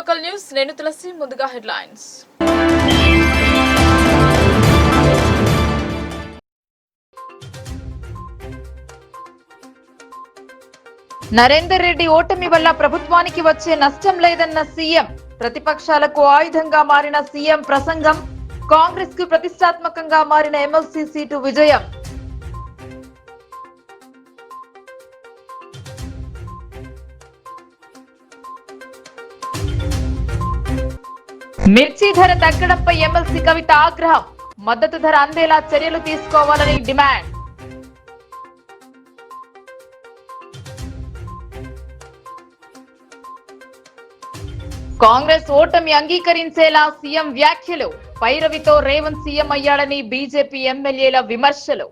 Local news నేను తులసి ముందుగా headlines. Narender Reddy ఓటమి వల్ల ప్రభుత్వానికి వచ్చే నష్టం లేదన్న సీఎం. ప్రతిపక్షాలకు ఆయుధంగా మారిన సీఎం ప్రసంగం. కాంగ్రెస్ కు ప్రతిష్టాత్మకంగా మారిన ఎమ్మెల్సీ సీటు విజయం. మిర్చి ధర తగ్గడంపై ఎమ్మెల్సీ కవిత ఆగ్రహం. మద్దతు ధర అందేలా చర్యలు తీసుకోవాలని డిమాండ్. కాంగ్రెస్ ఓటమి అంగీకరించేలా సీఎం వ్యాఖ్యలు. పైరవితో రేవంత్ సీఎం అయ్యాడని బీజేపీ ఎమ్మెల్యేల విమర్శలు.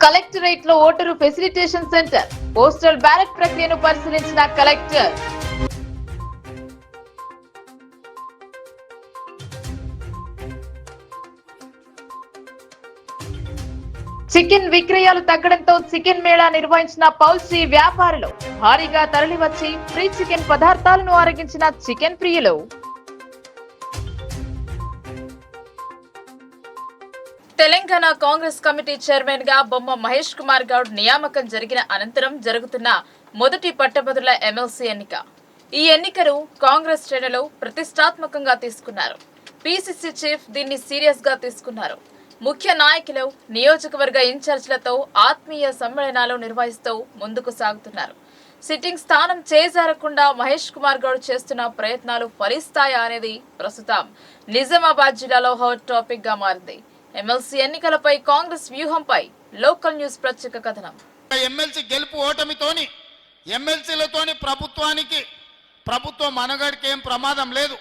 కలెక్టరేట్ లో voter facilitation centre. Postal ballot ప్రక్రియను పరిశీలించిన కలెక్టర్. చికెన్ విక్రయాలు తగ్గడంతో చికెన్ మేళా నిర్వహించిన పౌల్ట్రీ వ్యాపారులు. భారీగా తరలివచ్చి ఫ్రీ చికెన్ పదార్థాలను ఆరగించిన చికెన్ ప్రియులు. తెలంగాణ కాంగ్రెస్ కమిటీ చైర్మన్ గా బొమ్మ మహేష్ కుమార్ గౌడ్ నియామకం జరిగిన అనంతరం జరుగుతున్న మొదటి పట్టభద్రుల ఎమ్మెల్సీ ఎన్నిక. ఈ ఎన్నికను కాంగ్రెస్ శ్రేణులు ప్రతిష్టాత్మకంగా తీసుకున్నారు. పీసీసీ చీఫ్ దీన్ని సీరియస్ గా తీసుకున్నారు. ముఖ్య నాయకులు నియోజకవర్గ ఇన్ఛార్జీలతో ఆత్మీయ సమ్మేళనాలు నిర్వహిస్తూ ముందుకు సాగుతున్నారు. సిట్టింగ్ స్థానం చేజారకుండా మహేష్ కుమార్ గౌడ్ చేస్తున్న ప్రయత్నాలు ఫలిస్తాయా అనేది ప్రస్తుతం నిజామాబాద్ జిల్లాలో హాట్ టాపిక్ గా మారింది. ఎమ్మెల్సీ ఎన్నికలపై కాంగ్రెస్ వ్యూహంపై లోకల్ న్యూస్ ప్రత్యేక కథనం. ఎమ్మెల్సీ గెలుపు ఓటమితోని ఎమ్మెల్సీలతోని ప్రభుత్వం మనగడికి ఏం ప్రమాదం లేదు.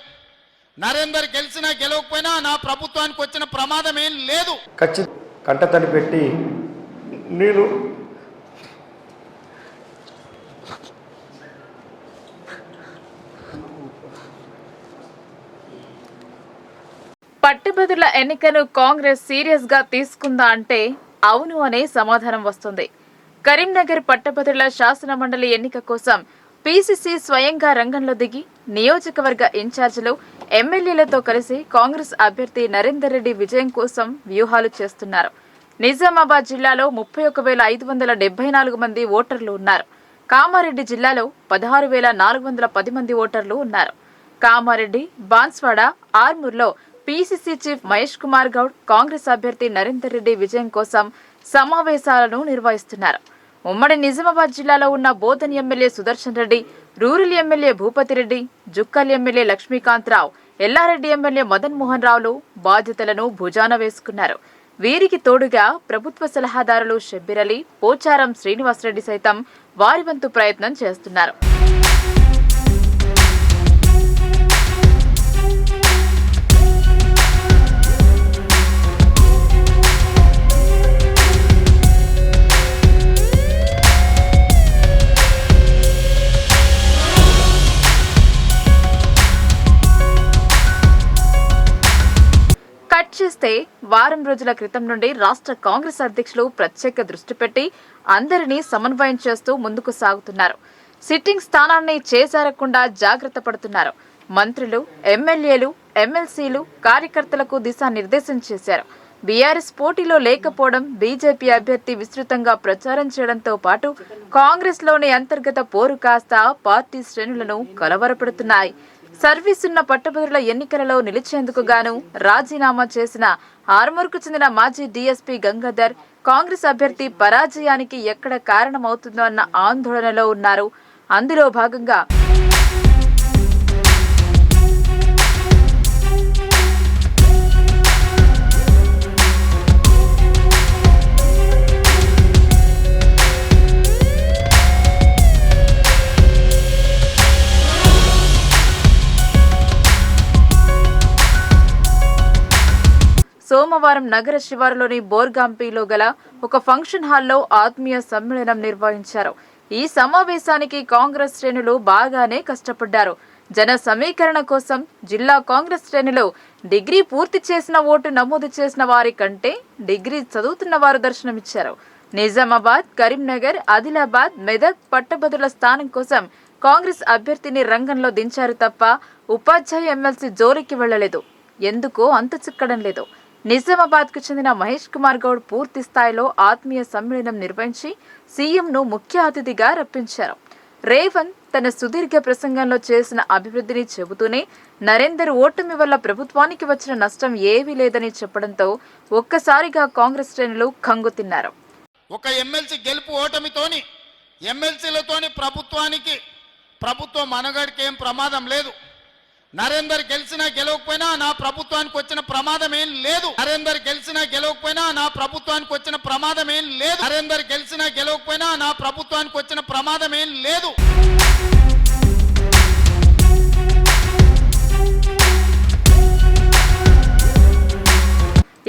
నరేందర్ గెలిచినా గెలవకపోయినా నా ప్రభుత్వానికి వచ్చిన ప్రమాదం ఏం లేదు. కంటతడి పెట్టి నేను పట్టభద్రుల ఎన్నికను కాంగ్రెస్ సీరియస్ గా తీసుకుందా అంటే అవును అనే సమాధానం వస్తుంది. కరీంనగర్ పట్టభద్రుల శాసన మండలి ఎన్నిక కోసం పీసీసీ స్వయంగా రంగంలో దిగి నియోజకవర్గ ఇన్ఛార్జీలు ఎమ్మెల్యేలతో కలిసి కాంగ్రెస్ అభ్యర్థి నరేందర్ రెడ్డి విజయం కోసం వ్యూహాలు చేస్తున్నారు. నిజామాబాద్ జిల్లాలో 31,574 మంది ఓటర్లు ఉన్నారు. కామారెడ్డి జిల్లాలో 16,410 మంది ఓటర్లు ఉన్నారు. కామారెడ్డి, బాన్స్వాడ, ఆర్మూర్లో పీసీసీ చీఫ్ మహేష్ కుమార్ గౌడ్ కాంగ్రెస్ అభ్యర్థి నరేందర్ రెడ్డి విజయం కోసం సమావేశాలను నిర్వహిస్తున్నారు. ఉమ్మడి నిజామాబాద్ జిల్లాలో ఉన్న Bodhan MLA Sudarshan Reddy, rural MLA Bhupathi Reddy, Jukkal MLA Lakshmikantha Rao, Yellareddy MLA Madan Mohan రావులు బాధ్యతలను భుజాన వేసుకున్నారు. వీరికి తోడుగా ప్రభుత్వ సలహాదారులు షబ్బీర్ అలీ, పోచారం శ్రీనివాసరెడ్డి సైతం వారి వంతు ప్రయత్నం చేస్తున్నారు. చేస్తే వారం రోజుల క్రితం నుండి రాష్ట్ర కాంగ్రెస్ అధ్యక్షులు ప్రత్యేక దృష్టి పెట్టి అందరినీ సమన్వయం చేస్తూ ముందుకు సాగుతున్నారు. సిట్టింగ్ స్థానాన్ని చేజారకుండా జాగ్రత్త పడుతున్నారు. మంత్రులు, ఎమ్మెల్యేలు, ఎమ్మెల్సీలు కార్యకర్తలకు దిశానిర్దేశం చేశారు. బీఆర్ఎస్ పోటీలో లేకపోవడం, బీజేపీ అభ్యర్థి విస్తృతంగా ప్రచారం చేయడంతో పాటు కాంగ్రెస్ లోని అంతర్గత పోరు కాస్త పార్టీ శ్రేణులను కలవరపెడుతున్నాయి. సర్వీస్ ఉన్న పట్టభద్రుల ఎన్నికలలో నిలిచేందుకు గాను రాజీనామా చేసిన ఆర్మూర్కు చెందిన మాజీ డీఎస్పీ గంగాధర్ కాంగ్రెస్ అభ్యర్థి పరాజయానికి ఎక్కడ కారణమవుతుందో అన్న ఆందోళనలో ఉన్నారు. అందులో భాగంగా సోమవారం నగర శివారులోని బోర్గాంపీలో గల ఒక ఫంక్షన్ హాల్లో ఆత్మీయ సమ్మేళనం నిర్వహించారు. ఈ సమావేశానికి కాంగ్రెస్ శ్రేణులు బాగానే కష్టపడ్డారు. జన సమీకరణ కోసం జిల్లా కాంగ్రెస్ శ్రేణులు డిగ్రీ పూర్తి చేసిన ఓటు నమోదు చేసిన వారి కంటే డిగ్రీ చదువుతున్న వారు దర్శనమిచ్చారు. నిజామాబాద్, కరీంనగర్, ఆదిలాబాద్, మెదక్ పట్టభద్రుల స్థానం కోసం కాంగ్రెస్ అభ్యర్థిని రంగంలో దించారు తప్ప ఉపాధ్యాయ ఎమ్మెల్సీ జోలికి వెళ్లలేదు. ఎందుకో అంతు చిక్కడం లేదు. నిజామాబాద్ కు చెందిన మహేష్ కుమార్ గౌడ్ పూర్తి స్థాయిలో ఆత్మీయ సమ్మేళనం నిర్వహించి సీఎంను ముఖ్య అతిథిగా రప్పించారు. రేవంత్ తన సుదీర్ఘ ప్రసంగంలో చేసిన అభివృద్ధిని చెబుతూనే నరేందర్ ఓటమి వల్ల ప్రభుత్వానికి వచ్చిన నష్టం ఏమీ లేదని చెప్పడంతో ఒక్కసారిగా కాంగ్రెస్ శ్రేణులు కంగుతిన్నారు. ఒక ఎమ్మెల్సీ గెలుపు ఓటమితోని ఎమ్మెల్సీలతోని ప్రభుత్వం మనగడికి ఏం ప్రమాదం లేదు. నరేందర్ గెలిచినా గెలవకపోయినా నా ప్రభుత్వానికి వచ్చిన ప్రమాదం ఏం లేదు. నరేందర్ గెలిచినా గెలవకపోయినా నా ప్రభుత్వానికి వచ్చిన ప్రమాదం ఏం లేదు. నరేందర్ గెలిచినా గెలవకపోయినా నా ప్రభుత్వానికి వచ్చిన ప్రమాదం ఏం లేదు.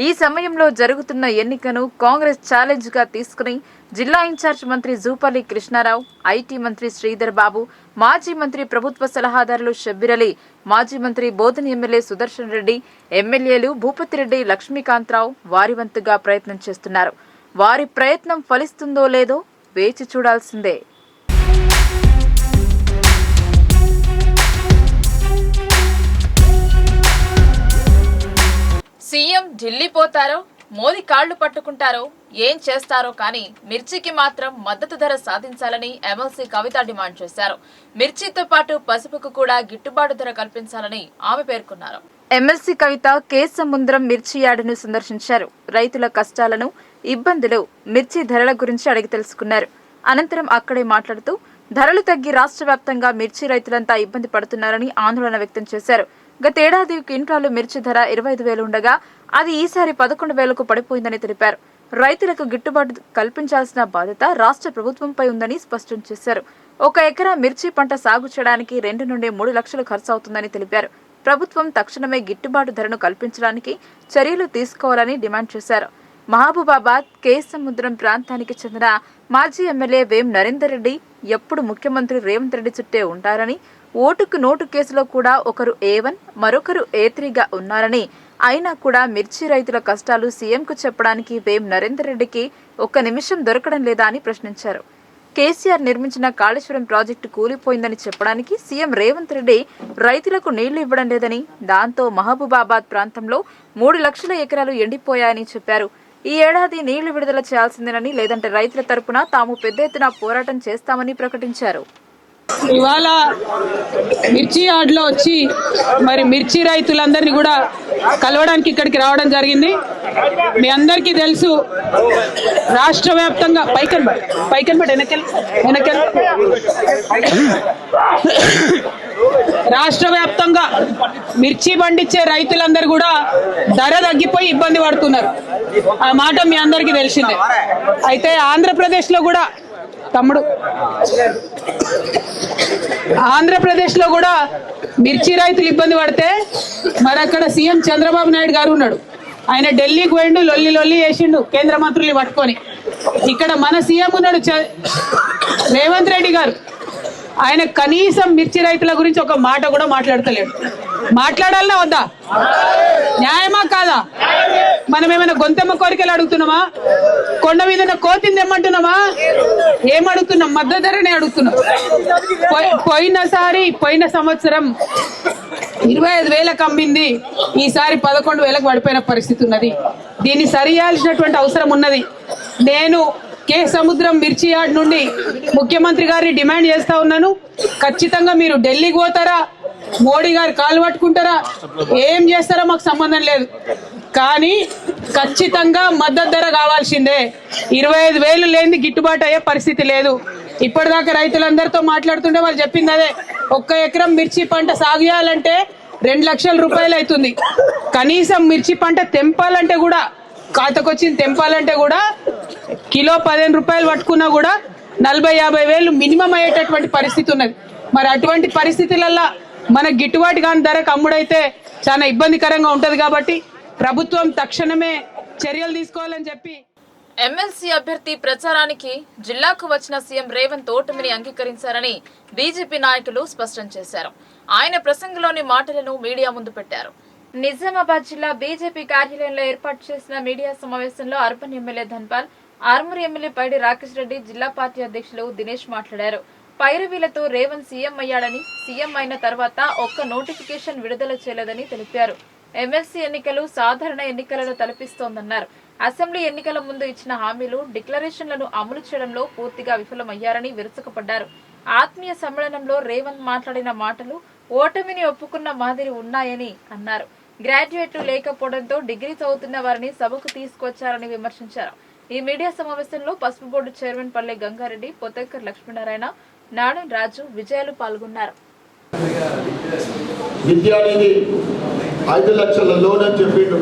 ఈ సమయంలో జరుగుతున్న ఎన్నికను కాంగ్రెస్ ఛాలెంజ్ గా తీసుకుని జిల్లా ఇన్ఛార్జ్ మంత్రి జూపల్లి కృష్ణారావు, ఐటీ మంత్రి శ్రీధర్ బాబు, మాజీ మంత్రి ప్రభుత్వ సలహాదారులు షబ్బీర్ అలీ, మాజీ మంత్రి బోధన్ ఎమ్మెల్యే సుదర్శన్ రెడ్డి, ఎమ్మెల్యేలు భూపతిరెడ్డి, లక్ష్మీకాంతరావు వారి వంతుగా ప్రయత్నం చేస్తున్నారు. వారి ప్రయత్నం ఫలిస్తుందో లేదో వేచి చూడాల్సిందే. సీఎం ఢిల్లీ పోతారో, మోదీ కాళ్లు పట్టుకుంటారో, ఏం చేస్తారో కానీ మిర్చికి మాత్రం మద్దతు ధర సాధించాలని ఎమ్మెల్సీ కవిత డిమాండ్ చేశారు. మిర్చితో పాటు పసుపుకు కూడా గిట్టుబాటు ధర కల్పించాలని ఆమె పేర్కొన్నారు. ఎమ్మెల్సీ కవిత కేసముద్రం మిర్చి యార్డును సందర్శించారు. రైతుల కష్టాలను, ఇబ్బందులు, మిర్చి ధరల గురించి అడిగి తెలుసుకున్నారు. అనంతరం అక్కడే మాట్లాడుతూ ధరలు తగ్గి రాష్ట్ర వ్యాప్తంగా మిర్చి రైతులంతా ఇబ్బంది పడుతున్నారని ఆందోళన వ్యక్తం చేశారు. గతేడాది క్వింటాలు మిర్చి ధర 25,000 ఉండగా అది ఈసారి 11,000కు పడిపోయిందని తెలిపారు. రైతులకు గిట్టుబాటు కల్పించాల్సిన బాధ్యత రాష్ట్ర ప్రభుత్వంపై ఉందని స్పష్టం చేశారు. 1 ఎకరా మిర్చి పంట సాగు చేయడానికి 2 నుండి 3 లక్షలు ఖర్చు అవుతుందని తెలిపారు. ప్రభుత్వం తక్షణమే గిట్టుబాటు ధరను కల్పించడానికి చర్యలు తీసుకోవాలని డిమాండ్ చేశారు. మహబూబాబాద్, కేసముద్రం ప్రాంతానికి చెందిన మాజీ ఎమ్మెల్యే వేం నరేందర్ రెడ్డి ఎప్పుడు ముఖ్యమంత్రి రేవంత్ రెడ్డి చుట్టే ఉంటారని, ఓటుకు నోటు కేసులో కూడా ఒకరు A1 మరొకరు A3గా ఉన్నారని, అయినా కూడా మిర్చి రైతుల కష్టాలు సీఎంకు చెప్పడానికి వేం నరేందర్ రెడ్డికి 1 నిమిషం దొరకడం లేదా అని ప్రశ్నించారు. కేసీఆర్ నిర్మించిన కాళేశ్వరం ప్రాజెక్టు కూలిపోయిందని చెప్పడానికి సీఎం రేవంత్ రెడ్డి రైతులకు నీళ్లు ఇవ్వడం లేదని, దాంతో మహబూబాబాద్ ప్రాంతంలో 3 లక్షల ఎకరాలు ఎండిపోయాయని చెప్పారు. ఈ ఏడాది నీళ్లు విడుదల చేయాల్సిందేనని, లేదంటే రైతుల తరపున తాము పెద్ద ఎత్తున పోరాటం చేస్తామని ప్రకటించారు. ఇవాళ మిర్చి యార్డ్లో వచ్చి మరి మిర్చి రైతులందరినీ కూడా కలవడానికి ఇక్కడికి రావడం జరిగింది. మీ అందరికీ తెలుసు రాష్ట్ర వ్యాప్తంగా రాష్ట్ర వ్యాప్తంగా మిర్చి పండించే రైతులందరూ కూడా ధర తగ్గిపోయి ఇబ్బంది పడుతున్నారు. ఆ మాట మీ అందరికీ తెలిసిందే. అయితే ఆంధ్రప్రదేశ్లో కూడా ఆంధ్రప్రదేశ్లో కూడా మిర్చి రైతులు ఇబ్బంది పడితే మరి అక్కడ సీఎం చంద్రబాబు నాయుడు గారు ఉన్నాడు. ఆయన ఢిల్లీకి పోయిండు, లొల్లి చేసిండు కేంద్ర మంత్రులు పట్టుకొని. ఇక్కడ మన సీఎం ఉన్నాడు రేవంత్ రెడ్డి గారు. ఆయన కనీసం మిర్చి రైతుల గురించి ఒక మాట కూడా మాట్లాడతలేడు. మాట్లాడాలనా వద్దా? న్యాయమా కాదా? మనం ఏమైనా గొంతెమ్మ కోరికలు అడుగుతున్నామా? కొండ మీద కోతింది ఏమంటున్నామా? ఏమడుగుతున్నాం? మద్దతు ధరనే అడుగుతున్నాం. పోయిన సంవత్సరం 25,000కు అమ్మింది, ఈసారి 11,000కు పడిపోయిన పరిస్థితి ఉన్నది. దీన్ని సరియాల్సినటువంటి అవసరం ఉన్నది. నేను కేసముద్రం మిర్చి యార్డ్ నుండి ముఖ్యమంత్రి గారిని డిమాండ్ చేస్తా ఉన్నాను. ఖచ్చితంగా మీరు ఢిల్లీకి పోతారా, మోడీ గారు కాలు పట్టుకుంటారా, ఏం చేస్తారో మాకు సంబంధం లేదు, కానీ ఖచ్చితంగా మద్దతు ధర కావాల్సిందే. 25,000 లేని గిట్టుబాటు అయ్యే పరిస్థితి లేదు. ఇప్పటిదాకా రైతులందరితో మాట్లాడుతుంటే వాళ్ళు చెప్పింది అదే. 1 ఎకరం మిర్చి పంట సాగు చేయాలంటే 2 లక్షల రూపాయలు అవుతుంది. కనీసం మిర్చి పంట తెంపాలంటే కూడా, ఖాతాకొచ్చింది తెంపాలంటే కూడా కిలో 15 రూపాయలు పట్టుకున్నా కూడా 40-50 వేలు మినిమం అయ్యేటటువంటి పరిస్థితి ఉన్నది. మరి అటువంటి పరిస్థితులలో మన గిట్టుబాటు కాని ధరకు అమ్ముడైతే చాలా ఇబ్బందికరంగా ఉంటుంది. కాబట్టి ప్రభుత్వం తక్షణమే చర్యలు తీసుకోవాలని చెప్పి ఎమ్మెల్సీ అభ్యర్థి ప్రచారానికి జిల్లాకు వచ్చిన సీఎం రేవంత్ ఓటమిని అంగీకరించారని బీజేపీ నాయకులు స్పష్టం చేశారు. ఆయన ప్రసంగంలోని మాటలను మీడియా ముందు పెట్టారు. నిజామాబాద్ జిల్లా బీజేపీ కార్యాలయంలో ఏర్పాటు చేసిన మీడియా సమావేశంలో urban MLA Dhanpal, Armur MLA Paidi Rakesh Reddy, జిల్లా పార్టీ అధ్యక్షులు దినేష్ మాట్లాడారు. పైరవీలతో రేవంత్ సీఎం అయ్యాడని, సీఎం అయిన తర్వాత ఒక్క నోటిఫికేషన్ విడుదల చేయలేదని తెలిపారు. ఎమ్మెల్సీ ఎన్నికలు సాధారణ ఎన్నికలను తలపిస్తోందన్నారు. అసెంబ్లీ ఎన్నికల ముందు ఇచ్చిన హామీలు, డిక్లరేషన్లను అమలు చేయడంలో పూర్తిగా విఫలమయ్యారని విరుచుకుపడ్డారు. ఆత్మీయ సమ్మేళనంలో రేవంత్ మాట్లాడిన మాటలు ఓటమిని ఒప్పుకున్న మాదిరి ఉన్నాయని అన్నారు. గ్రాడ్యుయేట్లు లేకపోవడంతో డిగ్రీ చదువుతున్న వారిని సభకు తీసుకొచ్చారని విమర్శించారు. ఈ మీడియా సమావేశంలో పసుపు బోర్డు చైర్మన్ పల్లె గంగారెడ్డి, పొత్తేకర్ లక్ష్మీనారాయణ, నాడన్ రాజు, విజయాలు పాల్గొన్నారు. విద్యానిధి 5 లక్షల లోన్ అని చెప్పిండు.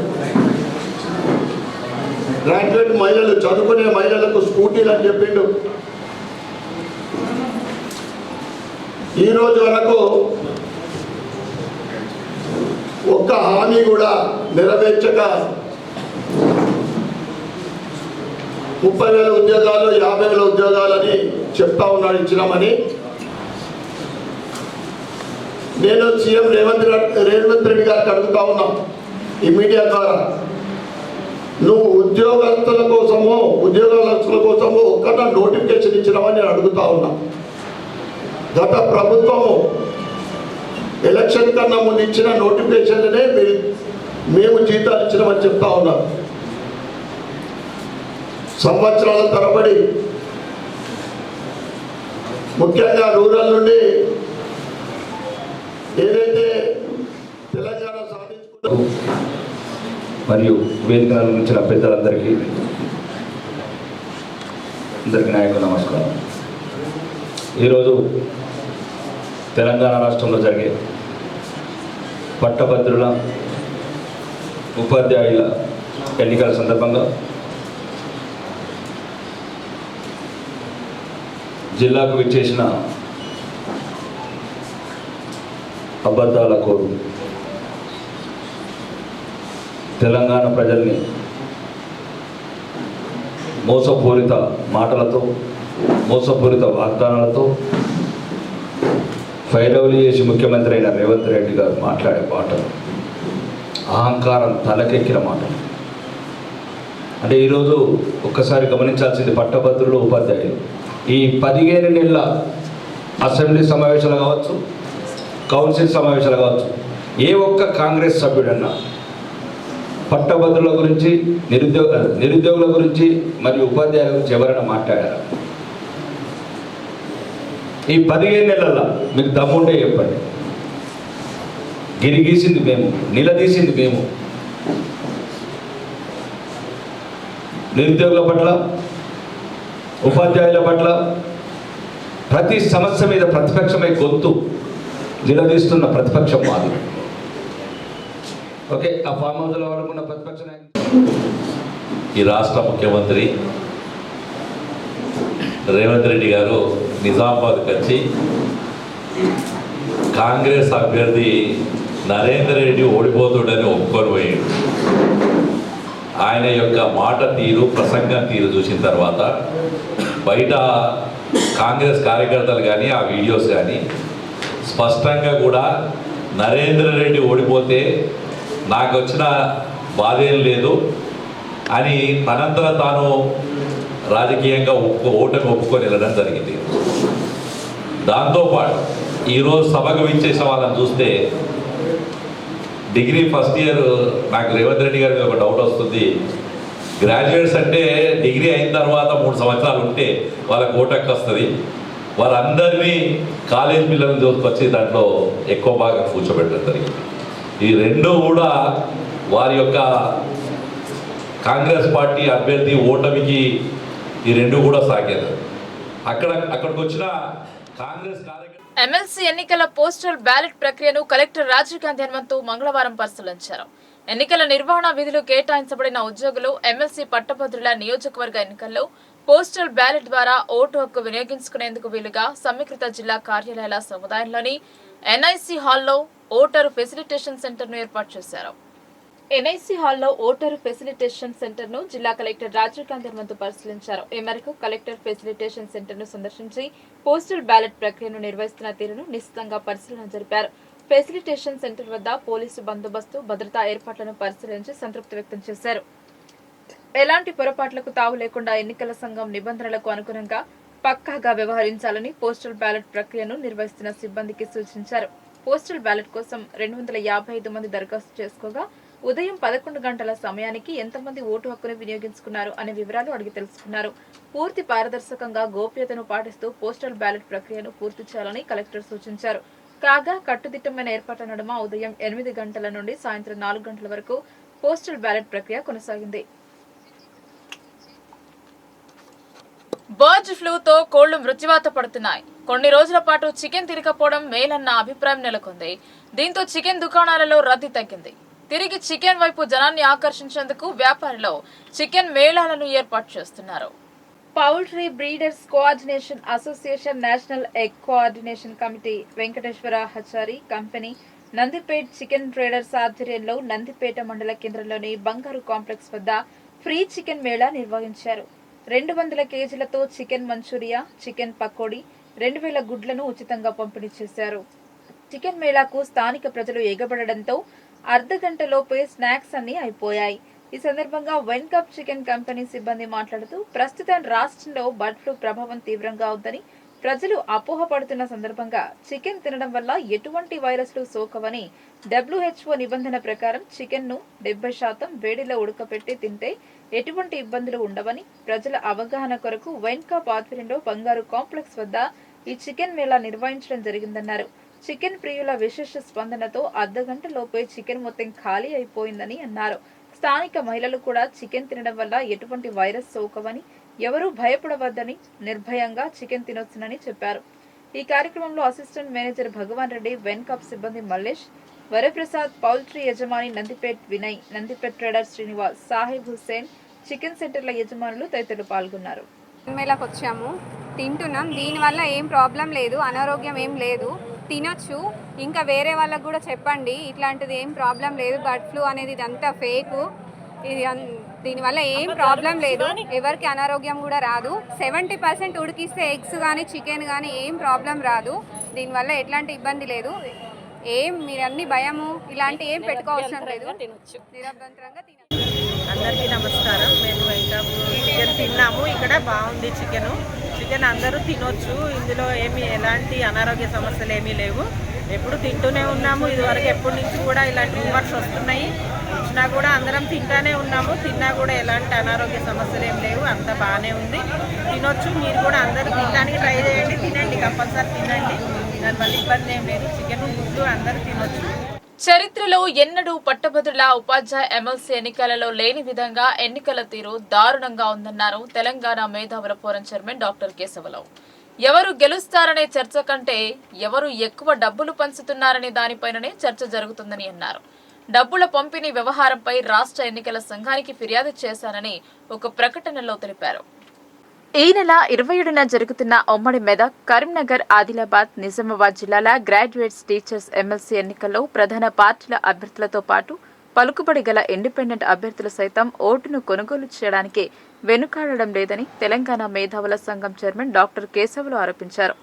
గ్రాడ్యుయేట్ మహిళలు, చదువుకునే మహిళలకు స్కూటీలు అని చెప్పిండు. ఈ రోజు వరకు ఒక్క హామీ కూడా నెరవేర్చక 30,000 ఉద్యోగాలు, 50,000 ఉద్యోగాలని చెప్తా ఉన్నాడు ఇచ్చినామని. నేను సీఎం రేవంత్ రెడ్డి గారికి అడుగుతా ఉన్నా ఈ మీడియా ద్వారా, నువ్వు ఉద్యోగస్తుల కోసము ఒక్క నోటిఫికేషన్ ఇచ్చినామని నేను అడుగుతా ఉన్నా. గత ప్రభుత్వము ఎలక్షన్ కన్నా ముందు ఇచ్చిన నోటిఫికేషన్లనే మేము జీతాలు ఇచ్చినామని చెప్తా ఉన్నాం. సంవత్సరాల తరబడి ముఖ్యంగా రూరల్ నుండి ఏదైతే తెలంగాణ సాధించుకున్న మరియు వేదిక నిర్మించిన పెద్దలందరికీ నాయకులు నమస్కారం. ఈరోజు తెలంగాణ రాష్ట్రంలో జరిగే పట్టభద్రుల, ఉపాధ్యాయుల ఎన్నికల సందర్భంగా జిల్లాకు విచ్చేసిన అబద్ధాల కోరు తెలంగాణ ప్రజల్ని మోసపూరిత మాటలతో, మోసపూరిత వాగ్దానాలతో ఫైరవలి చేసి ముఖ్యమంత్రి అయిన రేవంత్ రెడ్డి గారు మాట్లాడే మాటలు అహంకారం తలకెక్కిన మాటలు. అంటే ఈరోజు ఒక్కసారి గమనించాల్సింది, పట్టభద్రులు, ఉపాధ్యాయులు ఈ 15 నెలల అసెంబ్లీ సమావేశాలు కావచ్చు, కౌన్సిల్ సమావేశాలు కావచ్చు, ఏ ఒక్క కాంగ్రెస్ సభ్యుడన్నా పట్టభద్రుల గురించి, నిరుద్యోగుల గురించి మరియు ఉపాధ్యాయుల గురించి ఎవరైనా మాట్లాడారా? ఈ 15 నెలల్లో మీకు దమ్ముంటే చెప్పండి. గిరిగీసింది మేము, నిలదీసింది మేము. నిరుద్యోగుల పట్ల, ఉపాధ్యాయుల పట్ల ప్రతి సమస్య మీద ప్రతిపక్షమై గొంతు నిలదీస్తున్న ప్రతిపక్షం మాది. ఓకే, ఆ ఫామ్ హౌస్లో అనుకున్న ప్రతిపక్ష నాయకులు ఈ రాష్ట్ర ముఖ్యమంత్రి రేవంత్ రెడ్డి గారు నిజామాబాద్కి వచ్చి కాంగ్రెస్ అభ్యర్థి నరేందర్ రెడ్డి ఓడిపోతాడని ఒప్పుకొని పోయాడు. ఆయన యొక్క మాట తీరు, ప్రసంగం తీరు చూసిన తర్వాత బయట కాంగ్రెస్ కార్యకర్తలు కానీ ఆ వీడియోస్ కానీ స్పష్టంగా కూడా నరేంద్ర రెడ్డి ఓడిపోతే నాకు వచ్చిన బాధ ఏం లేదు అని తనంతట తాను రాజకీయంగా ఓటమి ఒప్పుకొని వెళ్ళడం జరిగింది. దాంతోపాటు ఈరోజు సభకు విచ్చేసిన వాళ్ళని చూస్తే డిగ్రీ ఫస్ట్ ఇయర్, నాకు రేవంత్ రెడ్డి గారికి ఒక డౌట్ వస్తుంది. గ్రాడ్యుయేట్స్ అంటే డిగ్రీ అయిన తర్వాత 3 సంవత్సరాలు ఉంటే వాళ్ళకి ఓటకు వస్తుంది. వారందరినీ కాలేజ్ పిల్లల్ని చూసుకొచ్చి దాంట్లో ఎక్కువ భాగం కూర్చోబెట్టడం జరిగింది. ఈ రెండు కూడా వారి యొక్క కాంగ్రెస్ పార్టీ అభ్యర్థి ఓటమికి ఈ రెండు కూడా సాగేది. అక్కడికి వచ్చిన కాంగ్రెస్ కార్యకర్త ఎమ్మెల్సీ ఎన్నికల పోస్టల్ బ్యాలెట్ ప్రక్రియను కలెక్టర్ రాజీవ్ గాంధీ హనుమంతు మంగళవారం పరిశీలించారు. ఎన్నికల నిర్వహణ విధులు కేటాయించబడిన ఉద్యోగులు ఎమ్మెల్సీ పట్టభద్రుల నియోజకవర్గ ఎన్నికల్లో పోస్టల్ బ్యాలెట్ ద్వారా ఓటు హక్కు వినియోగించుకునేందుకు వీలుగా సమీకృత జిల్లా కార్యాలయాల సముదాయంలోని ఎన్ఐసి హాల్లో ఓటరు ఫెసిలిటేషన్ సెంటర్ను ఏర్పాటు చేశారు. ఎన్ఐసి హాల్లో ఓటరు ఫెసిలిటేషన్ సెంటర్ ను జిల్లా కలెక్టర్ రాజీవ్ గాంధీ హనుమంతు పరిశీలించారు. ఈ మేరకు కలెక్టర్ ఫెసిలిటేషన్ సెంటర్ ను సందర్శించి పోస్టల్ బ్యాలెట్ ప్రక్రియను నిర్వహిస్తున్న తీరును నిశితంగా పరిశీలన జరిపారు. ఫెసిలిటేషన్ సెంటర్ వద్ద పోలీసు బందోబస్తు, భద్రతా ఏర్పాట్లను పరిశీలించి సంతృప్తి వ్యక్తం చేశారు. ఎలాంటి పొరపాట్లకు తావు లేకుండా ఎన్నికల సంఘం నిబంధనలకు అనుగుణంగా పక్కాగా వ్యవహరించాలని పోస్టల్ బ్యాలెట్ ప్రక్రియను నిర్వహిస్తున్న సిబ్బందికి సూచించారు. పోస్టల్ బ్యాలెట్ కోసం 255 మంది దరఖాస్తు చేసుకోగా ఉదయం 11 గంటల సమయానికి ఎంతమంది ఓటు హక్కును వినియోగించుకున్నారు అనే వివరాలు అడిగి తెలుసుకున్నారు. పూర్తి పారదర్శకంగా గోప్యతను పాటిస్తూ పోస్టల్ బ్యాలెట్ ప్రక్రియను పూర్తి చేయాలని కలెక్టర్ సూచించారు. కాగా కట్టుదిట్టమైన ఏర్పాట్ల నడుమ ఉదయం 8 గంటల నుండి సాయంత్రం 4 గంటల వరకు పోస్టల్ బ్యాలెట్ ప్రక్రియ కొనసాగింది. బర్డ్ ఫ్లూతో కోళ్లు మృత్యువాత పడుతున్నాయి. కొన్ని రోజుల పాటు చికెన్ తిరగకపోవడం మేలన్న అభిప్రాయం నెలకొంది. దీంతో చికెన్ దుకాణాలలో రద్దీ తగ్గింది. తిరిగి చికెన్ వైపు జనాన్ని ఆకర్షించేందుకు వ్యాపారులు చికెన్ మేళాలను ఏర్పాటు చేస్తున్నారు. Poultry breeders coordination association, national egg coordination committee, Venkateshwara hatchery company, Nandipet chicken traders ఆధ్వర్యంలో నందిపేట మండల కేంద్రంలోని బంగారు కాంప్లెక్స్ వద్ద ఫ్రీ చికెన్ మేళా నిర్వహించారు. 200 కేజీలతో చికెన్ మంచూరియా, చికెన్ పకోడీ, 2000 గుడ్లను ఉచితంగా పంపిణీ చేశారు. చికెన్ మేళాకు స్థానిక ప్రజలు ఎగబడడంతో అర్ధగంటలోపే స్నాక్స్ అన్ని అయిపోయాయి. ఈ సందర్భంగా వెన్కప్ చికెన్ కంపెనీ సిబ్బంది మాట్లాడుతూ ప్రస్తుతం రాష్ట్రంలో బర్డ్ ఫ్లూ ప్రభావం తీవ్రంగా ఉందని, ప్రజలు అపోహపడుతున్న సందర్భంగా చికెన్ తినడం వల్ల ఎటువంటి వైరస్లు సోకవని, WHO నిబంధన ప్రకారం చికెన్ ను 70% వేడిలో ఉడకపెట్టి తింటే ఎటువంటి ఇబ్బందులు ఉండవని ప్రజల అవగాహన కొరకు వెన్కప్ ఆధ్వర్యంలో బంగారు కాంప్లెక్స్ వద్ద ఈ చికెన్ మేళా నిర్వహించడం జరిగిందన్నారు. చికెన్ ప్రియుల విశేష స్పందనతో అర్ధగంటలోపే చికెన్ మొత్తం ఖాళీ అయిపోయిందని అన్నారు. స్థానిక మహిళలు కూడా చికెన్ తినడం వల్ల ఎటువంటి వైరస్ సోకవని, ఎవరూ భయపడవద్దని, నిర్భయంగా చికెన్ తినొచ్చునని చెప్పారు. ఈ కార్యక్రమంలో అసిస్టెంట్ మేనేజర్ భగవాన్ రెడ్డి, వెన్కప్ సిబ్బంది మల్లేష్, వరప్రసాద్, పౌల్ట్రీ యజమాని నందిపేట్ వినయ్, నందిపేట్ ట్రేడర్ శ్రీనివాస్, సాహిబ్ హుస్సేన్, చికెన్ సెంటర్ల యజమానులు తదితరులు పాల్గొన్నారు. మేళకు వచ్చాము, తింటున్నాం. దీనివల్ల ఏం ప్రాబ్లం లేదు, అనారోగ్యం ఏం లేదు, తినొచ్చు. ఇంకా వేరే వాళ్ళకు కూడా చెప్పండి, ఇట్లాంటిది ఏం ప్రాబ్లం లేదు. బర్డ్ ఫ్లూ అనేది ఇదంతా ఫేకు. ఇది దీనివల్ల ఏం ప్రాబ్లం లేదు, ఎవరికి అనారోగ్యం కూడా రాదు. 70% ఉడికిస్తే ఎగ్స్ కానీ చికెన్ కానీ ఏం ప్రాబ్లం రాదు. దీనివల్ల ఎట్లాంటి ఇబ్బంది లేదు. మీరు అన్ని భయము ఇలాంటి ఏం పెట్టుకోవాల్సిన లేదు, నిరభ్యంతరంగా తినచ్చు. అందరికీ నమస్కారం. మేము ఇంకా చికెన్ తిన్నాము. ఇక్కడ బాగుంది చికెన్ అందరూ తినొచ్చు. ఇందులో ఎలాంటి అనారోగ్య సమస్యలు ఏమీ లేవు. ఎప్పుడు తింటూనే ఉన్నాము. ఇదివరకు ఎప్పటి నుంచి కూడా ఇలాంటి రూమర్స్ వస్తున్నాయి. వచ్చినా కూడా అందరం తింటానే ఉన్నాము. తిన్నా కూడా ఎలాంటి అనారోగ్య సమస్యలు ఏం లేవు. అంత బాగానే ఉంది, తినొచ్చు. మీరు కూడా అందరూ తినడానికి ట్రై చేయండి, తినండి, కంపల్సరీ తినండి. దానివల్ల ఇబ్బంది ఏం లేదు. చికెన్ గుడ్డు అందరూ తినొచ్చు. చరిత్రలో ఎన్నడూ పట్టభద్రుల ఉపాధ్యాయ ఎమ్మెల్సీ ఎన్నికలలో లేని విధంగా ఎన్నికల తీరు దారుణంగా ఉందన్నారు తెలంగాణ మేధావుల ఫోరం చైర్మన్ డాక్టర్ కేశవరావు. ఎవరు గెలుస్తారనే చర్చ కంటే ఎవరు ఎక్కువ డబ్బులు పంచుతున్నారనే దానిపైననే చర్చ జరుగుతుందని అన్నారు. డబ్బుల పంపిణీ వ్యవహారంపై రాష్ట్ర ఎన్నికల సంఘానికి ఫిర్యాదు చేశానని ఒక ప్రకటనలో తెలిపారు. ఈ నెల 27న జరుగుతున్న ఉమ్మడి మెదక్, కరీంనగర్, ఆదిలాబాద్, నిజామాబాద్ జిల్లాల గ్రాడ్యుయేట్స్ టీచర్స్ ఎమ్మెల్సీ ఎన్నికల్లో ప్రధాన పార్టీల అభ్యర్థులతో పాటు పలుకుబడి గల ఇండిపెండెంట్ అభ్యర్థులు సైతం ఓటును కొనుగోలు చేయడానికి వెనుకాడడం లేదని తెలంగాణ మేధావుల సంఘం చైర్మన్ డాక్టర్ కేశవరావు ఆరోపించారు.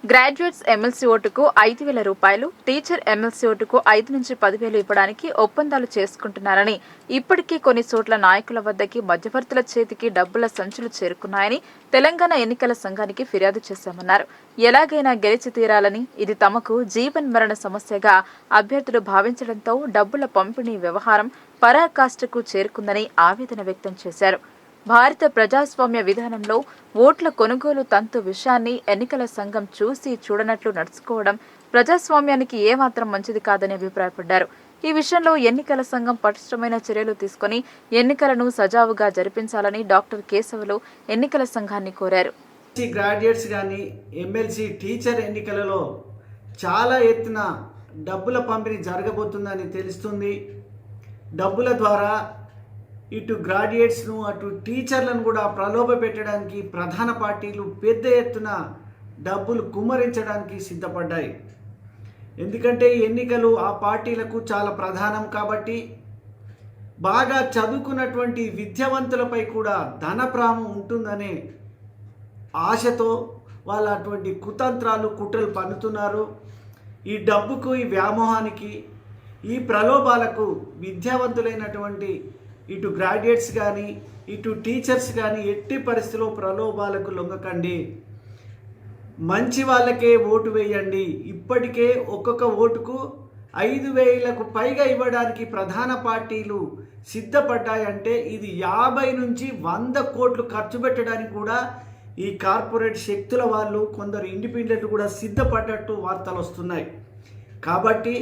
గ్రాడ్యుయేట్స్ ఎమ్మెల్సీ ఓటుకు 5,000 రూపాయలు, టీచర్ ఎమ్మెల్సీ ఓటుకు 5 నుంచి 10,000 ఇవ్వడానికి ఒప్పందాలు చేసుకుంటున్నారని, ఇప్పటికీ కొన్ని చోట్ల నాయకుల వద్దకి మధ్యవర్తుల చేతికి డబ్బుల సంచులు చేరుకున్నాయని తెలంగాణ ఎన్నికల సంఘానికి ఫిర్యాదు చేశామన్నారు. ఎలాగైనా గెలిచి తీరాలని, ఇది తమకు జీవన్ మరణ సమస్యగా అభ్యర్థులు భావించడంతో డబ్బుల పంపిణీ వ్యవహారం పరాకాష్ఠకు చేరుకుందని ఆవేదన వ్యక్తం చేశారు. భారత ప్రజాస్వామ్య విధానంలో ఓట్ల కొనుగోలు తంతు విషయాన్ని ఎన్నికల సంఘం చూసి చూడనట్లు నడుచుకోవడం ప్రజాస్వామ్యానికి ఏమాత్రం మంచిది కాదని అభిప్రాయపడ్డారు. ఈ విషయంలో ఎన్నికల సంఘం పటిష్టమైన చర్యలు తీసుకుని ఎన్నికలను సజావుగా జరిపించాలని డాక్టర్ కేశవరావు ఎన్నికల సంఘాన్ని కోరారు. గ్రాడ్యుయేట్స్ కానీ ఎమ్మెల్సీ టీచర్ ఎన్నికలలో చాలా ఎత్తున డబ్బుల పంపిణీ జరగబోతుందని తెలుస్తుంది. డబ్బుల ద్వారా ఇటు గ్రాడ్యుయేట్స్ను అటు టీచర్లను కూడా ప్రలోభ పెట్టడానికి ప్రధాన పార్టీలు పెద్ద ఎత్తున డబ్బులు కుమ్మరించడానికి సిద్ధపడ్డాయి. ఎందుకంటే ఎన్నికలు ఆ పార్టీలకు చాలా ప్రధానం కాబట్టి బాగా చదువుకున్నటువంటి విద్యావంతులపై కూడా ధనప్రామం ఉంటుందనే ఆశతో వాళ్ళు అటువంటి కుతంత్రాలు కుట్రలు పన్నుతున్నారు. ఈ డబ్బుకు, ఈ వ్యామోహానికి, ఈ ప్రలోభాలకు విద్యావంతులైనటువంటి ఇటు గ్రాడ్యుయేట్స్ కానీ ఇటు టీచర్స్ కానీ ఎట్టి పరిస్థితిలో ప్రలోభాలకు లొంగకండి. మంచి వాళ్ళకే ఓటు వేయండి. ఇప్పటికే ఒక్కొక్క ఓటుకు 5,000కు పైగా ఇవ్వడానికి ప్రధాన పార్టీలు సిద్ధపడ్డాయంటే ఇది 50 నుంచి 100 కోట్లు ఖర్చు పెట్టడానికి కూడా ఈ కార్పొరేట్ శక్తుల వాళ్ళు, కొందరు ఇండిపెండెంట్ కూడా సిద్ధపడ్డట్టు వార్తలు వస్తున్నాయి. కాబట్టి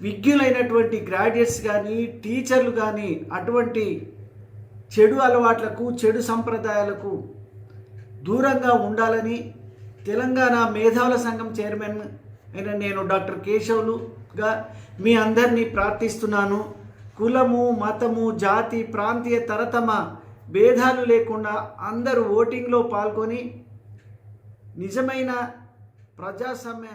విజ్ఞులైనటువంటి గ్రాడ్యుయేట్స్ కానీ టీచర్లు కానీ అటువంటి చెడు అలవాట్లకు, చెడు సంప్రదాయాలకు దూరంగా ఉండాలని తెలంగాణ మేధావుల సంఘం చైర్మన్ అయిన నేను డాక్టర్ కేశవులుగా మీ అందరినీ ప్రార్థిస్తున్నాను. కులము, మతము, జాతి, ప్రాంతీయ తరతమ భేదాలు లేకుండా అందరూ ఓటింగ్లో పాల్గొని నిజమైన ప్రజాస్వామ్య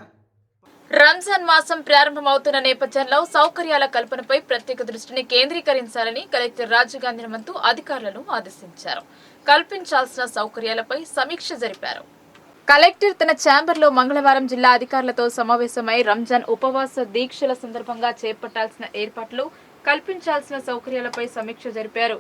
రంజాన్ మాసం ప్రారంభమవుతున్న నేపథ్యంలో సౌకర్యాల కల్పనపై ప్రత్యేక దృష్టిని కేంద్రీకరించాలని కలెక్టర్ రాజీవ్ గాంధీ హనుమంతు అధికారులను ఆదేశించారు. కల్పించాల్సిన సౌకర్యాలపై సమీక్ష జరిపారు. కలెక్టర్ తన ఛాంబర్లో మంగళవారం జిల్లా అధికారులతో సమావేశమై రంజాన్ ఉపవాస దీక్షల సందర్భంగా చేపట్టాల్సిన ఏర్పాట్లు, కల్పించాల్సిన సౌకర్యాలపై సమీక్ష జరిపారు.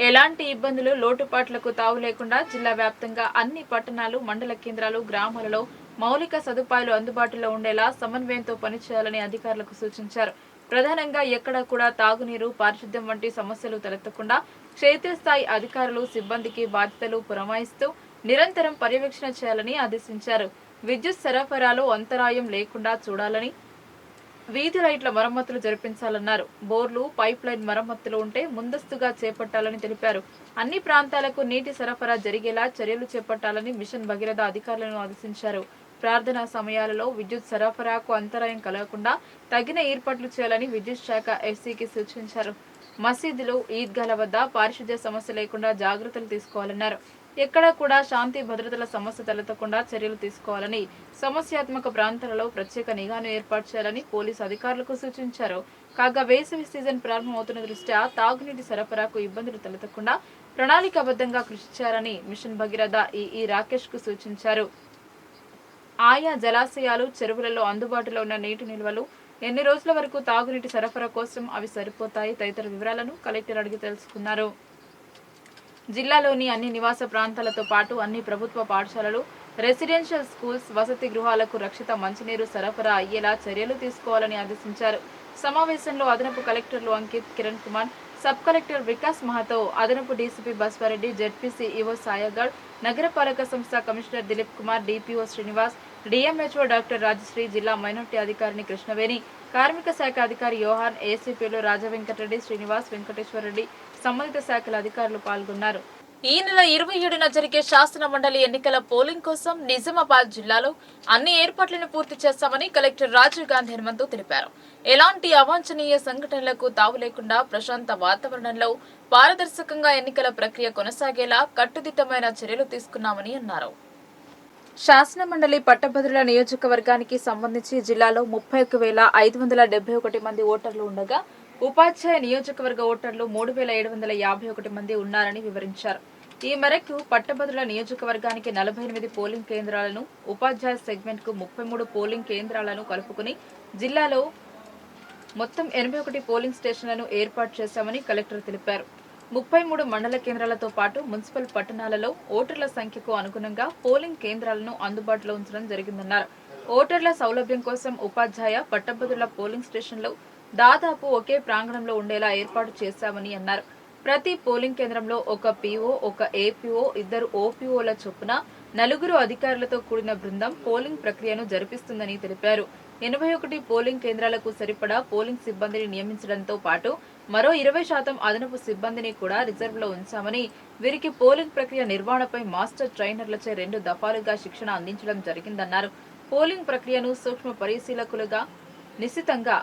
ఎలాంటి ఇబ్బందులు, లోటుపాట్లకు తావు లేకుండా జిల్లా వ్యాప్తంగా అన్ని పట్టణాలు, మండల కేంద్రాలు, గ్రామాలలో మౌలిక సదుపాయాలు అందుబాటులో ఉండేలా సమన్వయంతో పనిచేయాలని అధికారులకు సూచించారు. ప్రధానంగా ఎక్కడా కూడా తాగునీరు, పారిశుద్ధ్యం వంటి సమస్యలు తలెత్తకుండా క్షేత్రస్థాయి అధికారులు, సిబ్బందికి బాధ్యతలు పురమాయిస్తూ నిరంతరం పర్యవేక్షణ చేయాలని ఆదేశించారు. విద్యుత్ సరఫరాలో అంతరాయం లేకుండా చూడాలని, వీధి లైట్ల మరమ్మతులు జరిపించాలన్నారు. బోర్లు, పైప్ లైన్ మరమ్మతులు ఉంటే ముందస్తుగా చేపట్టాలని తెలిపారు. అన్ని ప్రాంతాలకు నీటి సరఫరా జరిగేలా చర్యలు చేపట్టాలని మిషన్ భగీరథ అధికారులను ఆదేశించారు. ప్రార్థనా సమయాలలో విద్యుత్ సరఫరాకు అంతరాయం కలగకుండా తగిన ఏర్పాట్లు చేయాలని విద్యుత్ శాఖ ఎఫ్సీకి సూచించారు. మసీదులు, ఈద్గాల వద్ద పారిశుద్ధ్య సమస్య లేకుండా జాగ్రత్తలు తీసుకోవాలన్నారు. ఎక్కడా కూడా శాంతి భద్రతల సమస్య తలెత్తకుండా చర్యలు తీసుకోవాలని, సమస్యాత్మక ప్రాంతాలలో ప్రత్యేక నిఘాను ఏర్పాటు చేయాలని పోలీసు అధికారులకు సూచించారు. కాగా వేసవి సీజన్ ప్రారంభమవుతున్న దృష్ట్యా తాగునీటి సరఫరాకు ఇబ్బందులు తలెత్తకుండా ప్రణాళికాబద్ధంగా కృషి చేయాలని మిషన్ భగీరథ ఈఈ రాకేష్ కు సూచించారు. ఆయా జలాశయాలు, చెరువులలో అందుబాటులో ఉన్న నీటి నిల్వలు, ఎన్ని రోజుల వరకు తాగునీటి సరఫరా కోసం అవి సరిపోతాయి తదితర వివరాలను కలెక్టర్ అడిగి తెలుసుకున్నారు. జిల్లాలోని అన్ని నివాస ప్రాంతాలతో పాటు అన్ని ప్రభుత్వ పాఠశాలలు, రెసిడెన్షియల్ స్కూల్స్, వసతి గృహాలకు రక్షిత మంచినీరు సరఫరా అయ్యేలా చర్యలు తీసుకోవాలని ఆదేశించారు. సమావేశంలో అదనపు కలెక్టర్లు అంకిత్, కిరణ్ కుమార్, సబ్ కలెక్టర్ వికాస్ మహాతో, అదనపు DCP Baswareddy, ZPC EO Sayagarh, నగరపాలక సంస్థ commissioner Dilip Kumar, DPO Srinivas, DMHO doctor Rajashree, జిల్లా మైనార్టీ అధికారిని కృష్ణవేణి, కార్మిక శాఖ అధికారి యోహాన్, ఏసీపీలు రాజవెంకటరెడ్డి, శ్రీనివాస్, వెంకటేశ్వరరెడ్డి, సంబంధిత శాఖల అధికారులు పాల్గొన్నారు. ఈ నెల 27న జరిగే శాసన మండలి ఎన్నికల పోలింగ్ కోసం నిజామాబాద్ జిల్లాలో అన్ని ఏర్పాట్లను పూర్తి చేస్తామని కలెక్టర్ రాజీవ్ గాంధీ హనుమంతు తెలిపారు. ఎలాంటి అవాంఛనీయ సంఘటనలకు తావు లేకుండా ప్రశాంత వాతావరణంలో పారదర్శకంగా ఎన్నికల ప్రక్రియ కొనసాగేలా కట్టుదిట్టమైన చర్యలు తీసుకున్నామని అన్నారు. శాసన మండలి పట్టభద్రుల నియోజకవర్గానికి సంబంధించి జిల్లాలో 31,571 మంది ఓటర్లు ఉండగా ఉపాధ్యాయ నియోజకవర్గ ఓటర్లు 3,751 మంది ఉన్నారని వివరించారు. ఈ మేరకు పట్టభద్రుల నియోజకవర్గానికి 48 పోలింగ్ కేంద్రాలను, ఉపాధ్యాయ సెగ్మెంట్ కు 33 పోలింగ్ కేంద్రాలను కలుపుకుని జిల్లాలో మొత్తం 81 పోలింగ్ స్టేషన్లను ఏర్పాటు చేశామని కలెక్టర్ తెలిపారు. 33 మండల కేంద్రాలతో పాటు మున్సిపల్ పట్టణాలలో ఓటర్ల సంఖ్యకు అనుగుణంగా పోలింగ్ కేంద్రాలను అందుబాటులో ఉంచడం జరిగిందన్నారు. ఓటర్ల సౌలభ్యం కోసం ఉపాధ్యాయ, పట్టభద్రుల పోలింగ్ స్టేషన్లు దాదాపు ఒకే ప్రాంగణంలో ఉండేలా ఏర్పాటు చేశామని అన్నారు. ప్రతి పోలింగ్ కేంద్రంలో ఒక పీఓ, ఒక ఏపీఓ, 2 ఓపీఓల చొప్పున 4 అధికారులతో కూడిన బృందం పోలింగ్ ప్రక్రియను జరిపిస్తుందని తెలిపారు. 81 పోలింగ్ కేంద్రాలకు సరిపడా పోలింగ్ సిబ్బందిని నియమించడంతో పాటు మరో 20% అదనపు సిబ్బందిని కూడా రిజర్వ్లో ఉంచామని, వీరికి పోలింగ్ ప్రక్రియ నిర్వహణపై మాస్టర్ ట్రైనర్లచే 2 దఫాలుగా శిక్షణ అందించడం జరిగిందన్నారు. పోలింగ్ ప్రక్రియను సూక్ష్మ పరిశీలకులుగా నిశితంగా